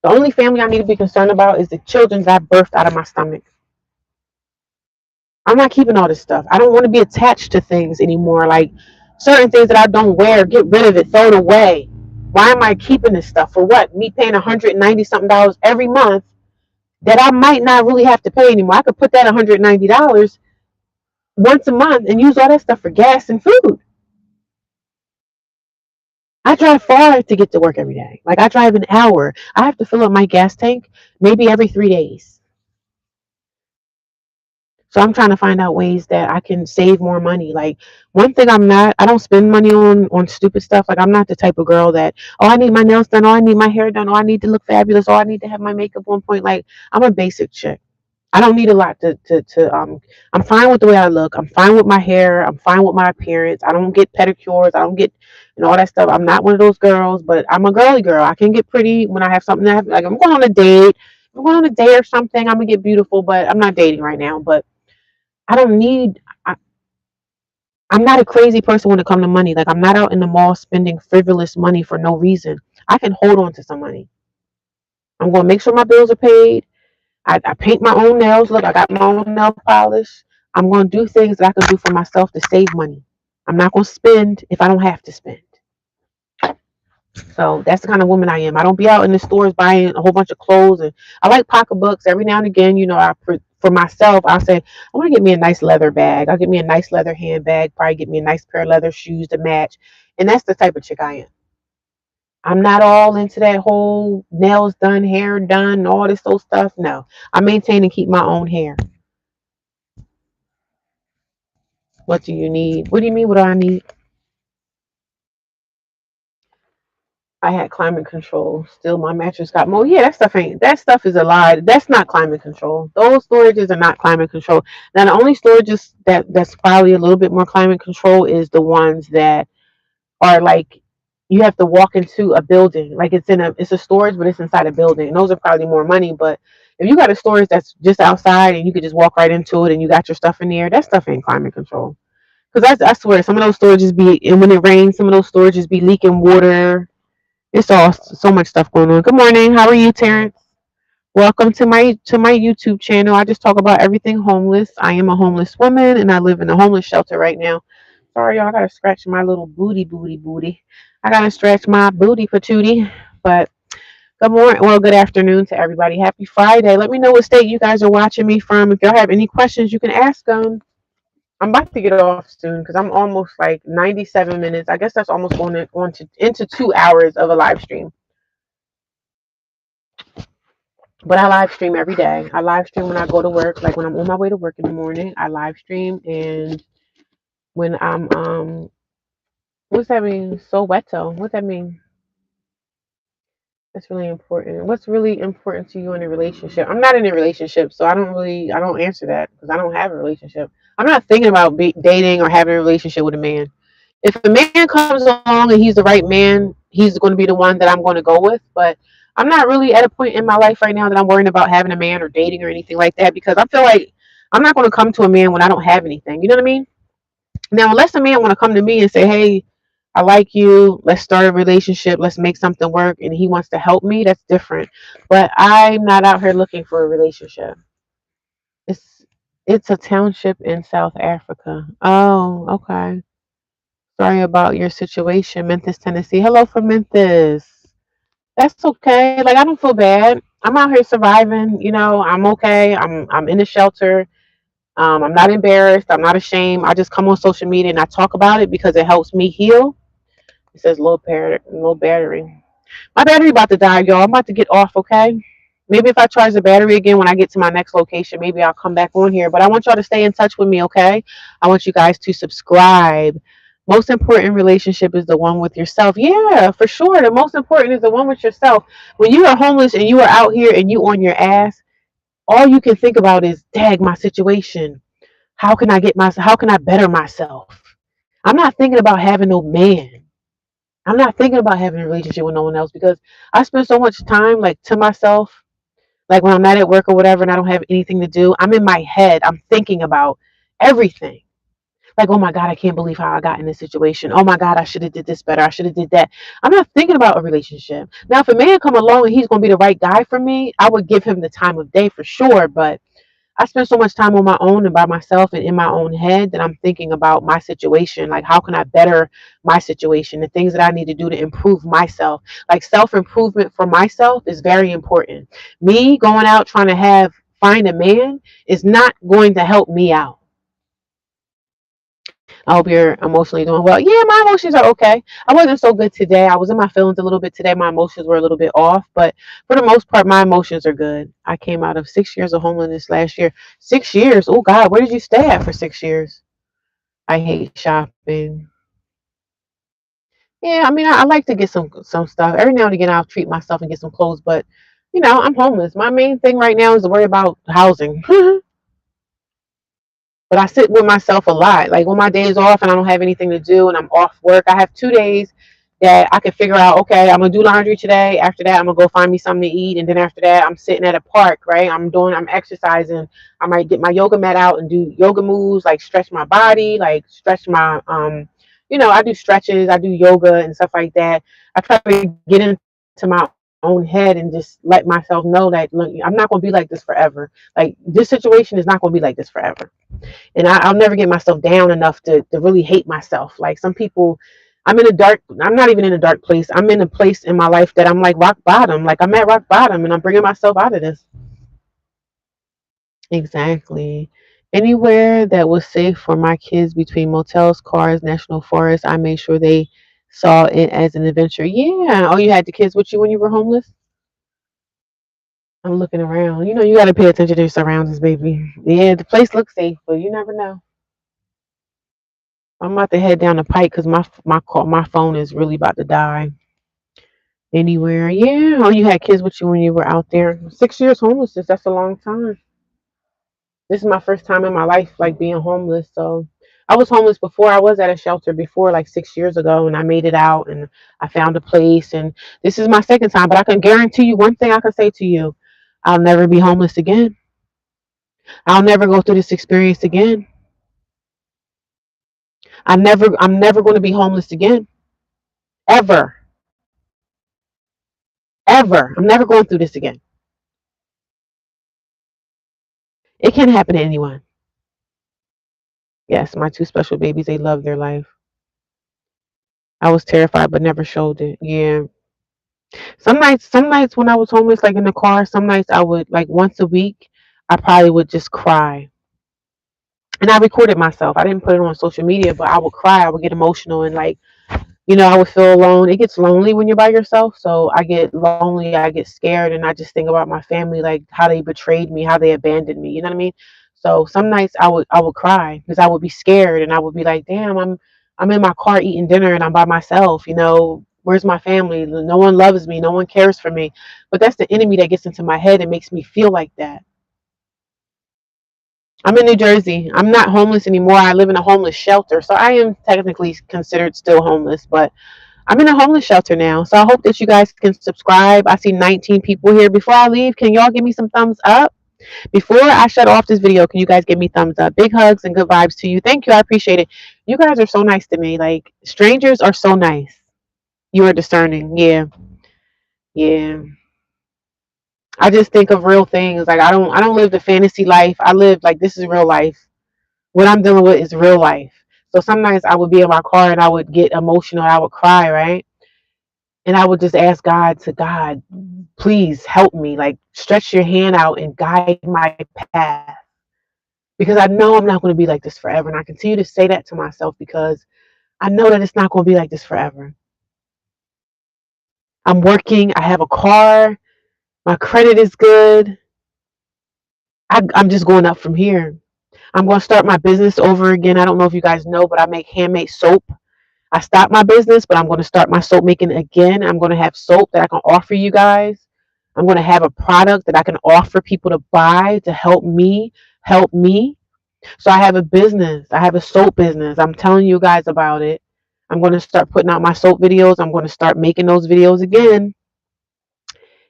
The only family I need to be concerned about is the children that I birthed out of my stomach. I'm not keeping all this stuff. I don't want to be attached to things anymore. Like certain things that I don't wear, get rid of it, throw it away. Why am I keeping this stuff? For what? Me paying $190 something every month that I might not really have to pay anymore. I could put that $190 once a month and use all that stuff for gas and food. I drive far to get to work every day. Like I drive an hour. I have to fill up my gas tank maybe every 3 days. So I'm trying to find out ways that I can save more money. Like one thing I don't spend money on stupid stuff. Like I'm not the type of girl that, oh, I need my nails done, oh, I need my hair done, oh, I need to look fabulous, oh, I need to have my makeup on point. Like I'm a basic chick. I don't need a lot to I'm fine with the way I look. I'm fine with my hair. I'm fine with my appearance. I don't get pedicures. I don't get all that stuff. I'm not one of those girls, but I'm a girly girl. I can get pretty when I have something that like I'm going on a date. I'm going on a date or something. I'm gonna get beautiful, but I'm not dating right now. But I don't need. I'm not a crazy person when it comes to money. Like I'm not out in the mall spending frivolous money for no reason. I can hold on to some money. I'm going to make sure my bills are paid. I paint my own nails. Look, I got my own nail polish. I'm going to do things that I can do for myself to save money. I'm not going to spend if I don't have to spend. So that's the kind of woman I am. I don't be out in the stores buying a whole bunch of clothes, and I like pocketbooks every now and again. For myself, I'll say I want to get me a nice leather bag. I'll get me a nice leather handbag. Probably get me a nice pair of leather shoes to match, and that's the type of chick I am. I'm not all into that whole nails done, hair done, all this old stuff. No, I maintain and keep my own hair. What do you need? What do you mean? What do I need? I had climate control. Still, my mattress got mold. Yeah, that stuff ain't. That stuff is a lie. That's not climate control. Those storages are not climate control. Now, the only storages that's probably a little bit more climate control is the ones that are like you have to walk into a building. Like it's a storage, but it's inside a building. And those are probably more money. But if you got a storage that's just outside and you could just walk right into it and you got your stuff in there, that stuff ain't climate control. Because I swear, some of those storages be, and when it rains, some of those storages be leaking water. It's all so much stuff going on. Good morning. How are you, Terrence? Welcome to my YouTube channel. I just talk about everything homeless. I am a homeless woman and I live in a homeless shelter right now. Sorry, y'all. I gotta scratch my little booty. I gotta stretch my booty patootie. But good morning. Well, good afternoon to everybody. Happy Friday. Let me know what state you guys are watching me from. If y'all have any questions, you can ask them. I'm about to get off soon because I'm almost like 97 minutes. I guess that's almost going to into 2 hours of a live stream. But I live stream every day. I live stream when I go to work, like when I'm on my way to work in the morning. I live stream, and when I'm what's that mean? So weto. What that mean? That's really important. What's really important to you in a relationship? I'm not in a relationship, so I don't answer that because I don't have a relationship. I'm not thinking about dating or having a relationship with a man. If a man comes along and he's the right man, he's going to be the one that I'm going to go with. But I'm not really at a point in my life right now that I'm worrying about having a man or dating or anything like that because I feel like I'm not going to come to a man when I don't have anything. You know what I mean? Now, unless a man want to come to me and say, "Hey, I like you. Let's start a relationship. Let's make something work," and he wants to help me, that's different. But I'm not out here looking for a relationship. It's it's a township in South Africa. Oh, okay. Sorry about your situation, Memphis, Tennessee. Hello from Memphis. That's okay. Like I don't feel bad. I'm out here surviving. I'm okay. I'm in a shelter. I'm not embarrassed. I'm not ashamed. I just come on social media and I talk about it because it helps me heal. It says low battery. My battery about to die, y'all. I'm about to get off, okay? Maybe if I charge the battery again when I get to my next location, maybe I'll come back on here. But I want y'all to stay in touch with me, okay? I want you guys to subscribe. Most important relationship is the one with yourself. Yeah, for sure. The most important is the one with yourself. When you are homeless and you are out here and you on your ass, all you can think about is, dag, my situation. How can I better myself? I'm not thinking about having no man. I'm not thinking about having a relationship with no one else because I spend so much time like to myself. Like when I'm not at work or whatever and I don't have anything to do, I'm in my head. I'm thinking about everything. Like, oh my God, I can't believe how I got in this situation. Oh my God, I should have did this better. I should have did that. I'm not thinking about a relationship. Now, if a man come along and he's gonna be the right guy for me, I would give him the time of day for sure. But I spend so much time on my own and by myself and in my own head that I'm thinking about my situation. Like, how can I better my situation? The things that I need to do to improve myself. Like, self improvement for myself is very important. Me going out trying to find a man is not going to help me out. I hope you're emotionally doing well. Yeah, my emotions are okay. I wasn't so good today. I was in my feelings a little bit today. My emotions were a little bit off, but for the most part, my emotions are good. I came out of 6 years of homelessness last year. 6 years. Oh God, where did you stay at for 6 years? I hate shopping. Yeah, I mean, I like to get some stuff. Every now and again, I'll treat myself and get some clothes, but I'm homeless. My main thing right now is to worry about housing. But I sit with myself a lot. Like when my day is off and I don't have anything to do and I'm off work, I have 2 days that I can figure out, okay, I'm gonna do laundry today. After that, I'm gonna go find me something to eat. And then after that, I'm sitting at a park, right? I'm exercising. I might get my yoga mat out and do yoga moves, like stretch my body, like stretch my I do stretches, I do yoga and stuff like that. I try to get into my own head and just let myself know that, look, I'm not gonna be like this forever. Like this situation is not gonna be like this forever. And I'll never get myself down enough to really hate myself. Like some people, I'm not even in a dark place. I'm in a place in my life that I'm like rock bottom. Like I'm at rock bottom and I'm bringing myself out of this. Exactly. Anywhere that was safe for my kids between motels, cars, national forests, I made sure they saw it as an adventure. Yeah. Oh, you had the kids with you when you were homeless? I'm looking around. You got to pay attention to your surroundings, baby. Yeah, the place looks safe, but you never know. I'm about to head down the pike because my phone is really about to die. Anywhere, yeah. Oh, you had kids with you when you were out there. 6 years homelessness. That's a long time. This is my first time in my life like being homeless. So I was homeless before. I was at a shelter before, like 6 years ago, and I made it out and I found a place. And this is my second time. But I can guarantee you one thing. I can say to you, I'll never be homeless again. I'll never go through this experience again. I'm never going to be homeless again. Ever. Ever. I'm never going through this again. It can happen to anyone. Yes, my two special babies, they love their life. I was terrified but never showed it. Yeah. Some nights when I was homeless, like in the car, some nights I would like once a week, I probably would just cry. And I recorded myself. I didn't put it on social media, but I would cry, I would get emotional and like I would feel alone. It gets lonely when you're by yourself. So I get lonely, I get scared, and I just think about my family, like how they betrayed me, how they abandoned me. You know what I mean? So some nights I would cry because I would be scared, and I would be like, "Damn, I'm in my car eating dinner, and I'm by myself. Where's my family? No one loves me. No one cares for me." But that's the enemy that gets into my head and makes me feel like that. I'm in New Jersey. I'm not homeless anymore. I live in a homeless shelter, so I am technically considered still homeless, but I'm in a homeless shelter now, so I hope that you guys can subscribe. I see 19 people here. Before I leave, can y'all give me some thumbs up? Before I shut off this video, can you guys give me thumbs up? Big hugs and good vibes to you. Thank you. I appreciate it. You guys are so nice to me. Like, strangers are so nice. You are discerning. Yeah. Yeah. I just think of real things. Like, I don't live the fantasy life. I live like this is real life. What I'm dealing with is real life. So sometimes I would be in my car and I would get emotional. I would cry, right? And I would just ask God, please help me. Like, stretch your hand out and guide my path. because I know I'm not going to be like this forever. And I continue to say that to myself because I know that it's not going to be like this forever. I'm working, I have a car, my credit is good. I'm just going up from here. I'm going to start my business over again. I don't know if you guys know, but I make handmade soap. I stopped my business, but I'm going to start my soap making again. I'm going to have soap that I can offer you guys. I'm going to have a product that I can offer people to buy to help me. So I have a business. I have a soap business. I'm telling you guys about it. I'm going to start putting out my soap videos. I'm going to start making those videos again.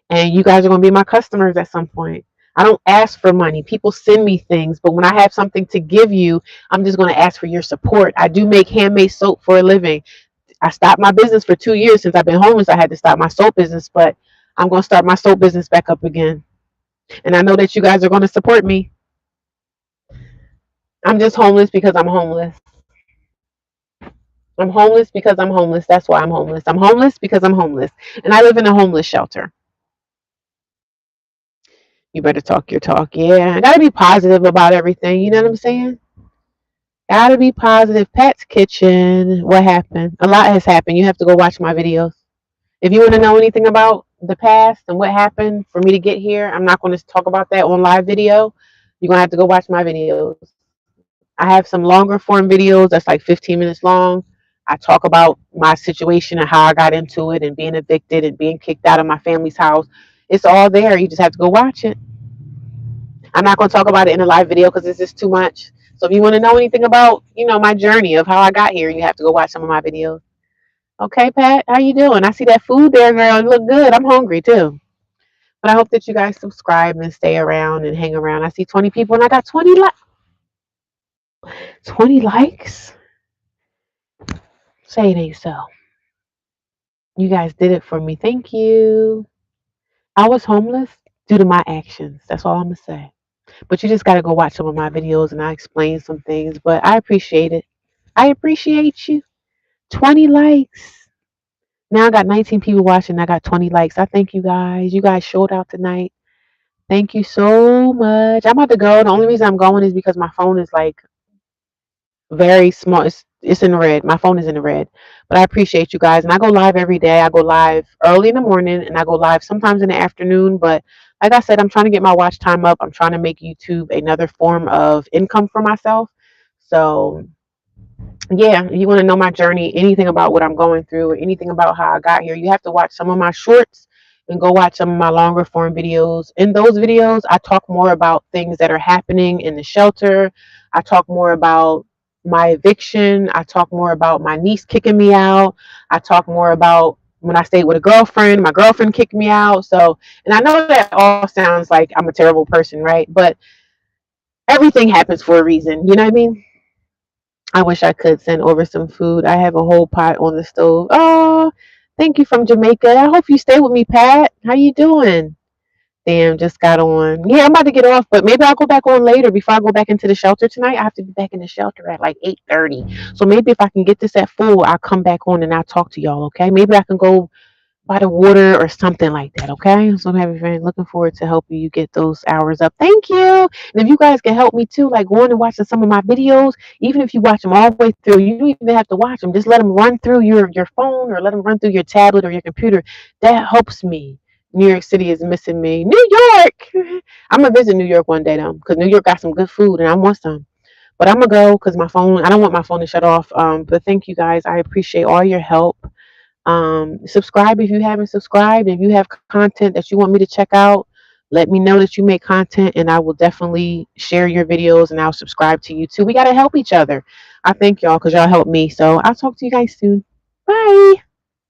And you guys are going to be my customers at some point. I don't ask for money. People send me things, but when I have something to give you, I'm just going to ask for your support. I do make handmade soap for a living. I stopped my business for 2 years since I've been homeless. I had to stop my soap business, but I'm going to start my soap business back up again. And I know that you guys are going to support me. I'm just homeless because I'm homeless. I'm homeless because I'm homeless. That's why I'm homeless. I'm homeless because I'm homeless. And I live in a homeless shelter. You better talk your talk. Yeah. I got to be positive about everything. You know what I'm saying? Gotta be positive. Pat's Kitchen. What happened? A lot has happened. You have to go watch my videos. If you want to know anything about the past and what happened for me to get here, I'm not going to talk about that on live video. You're going to have to go watch my videos. I have some longer form videos that's like 15 minutes long. I talk about my situation and how I got into it and being evicted and being kicked out of my family's house. It's all there. You just have to go watch it. I'm not going to talk about it in a live video because it's just too much. So if you want to know anything about, my journey of how I got here, you have to go watch some of my videos. Okay, Pat, how you doing? I see that food there, girl. It look good. I'm hungry too. But I hope that you guys subscribe and stay around and hang around. I see 20 people and I got 20 likes. Say it ain't so. You guys did it for me. Thank you. I was homeless due to my actions. That's all I'm gonna say. But you just gotta go watch some of my videos and I explain some things. But I appreciate it. I appreciate you. 20 likes. Now I got 19 people watching. I got 20 likes. I thank you guys. You guys showed out tonight. Thank you so much. I'm about to go. The only reason I'm going is because my phone is like very small. It's in the red. My phone is in the red. But I appreciate you guys. And I go live every day. I go live early in the morning and I go live sometimes in the afternoon. But like I said, I'm trying to get my watch time up. I'm trying to make YouTube another form of income for myself. So yeah, if you want to know my journey, anything about what I'm going through, or anything about how I got here, you have to watch some of my shorts and go watch some of my longer form videos. In those videos, I talk more about things that are happening in the shelter. I talk more about my eviction. I talk more about my niece kicking me out. I talk more about when I stayed with a girlfriend, my girlfriend kicked me out. So, and I know that all sounds like I'm a terrible person, right? But everything happens for a reason. You know what I mean? I wish I could send over some food. I have a whole pot on the stove. Oh, thank you from Jamaica. I hope you stay with me, Pat. How you doing? Damn, just got on. Yeah, I'm about to get off, but maybe I'll go back on later before I go back into the shelter tonight. I have to be back in the shelter at like 8:30. So maybe if I can get this at full, I'll come back on and I'll talk to y'all, okay? Maybe I can go by the water or something like that, okay? So I'm having fun. Looking forward to helping you get those hours up. Thank you. And if you guys can help me too, like going and watching some of my videos, even if you watch them all the way through, you don't even have to watch them. Just let them run through your phone or let them run through your tablet or your computer. That helps me. New York City is missing me. New York. I'm gonna visit New York one day though, because New York got some good food and I want some. But I'm gonna go because my phone. I don't want my phone to shut off. But thank you guys. I appreciate all your help. Subscribe if you haven't subscribed. If you have content that you want me to check out, let me know that you make content and I will definitely share your videos and I'll subscribe to you too. We got to help each other. I thank y'all because y'all help me. So I'll talk to you guys soon. Bye.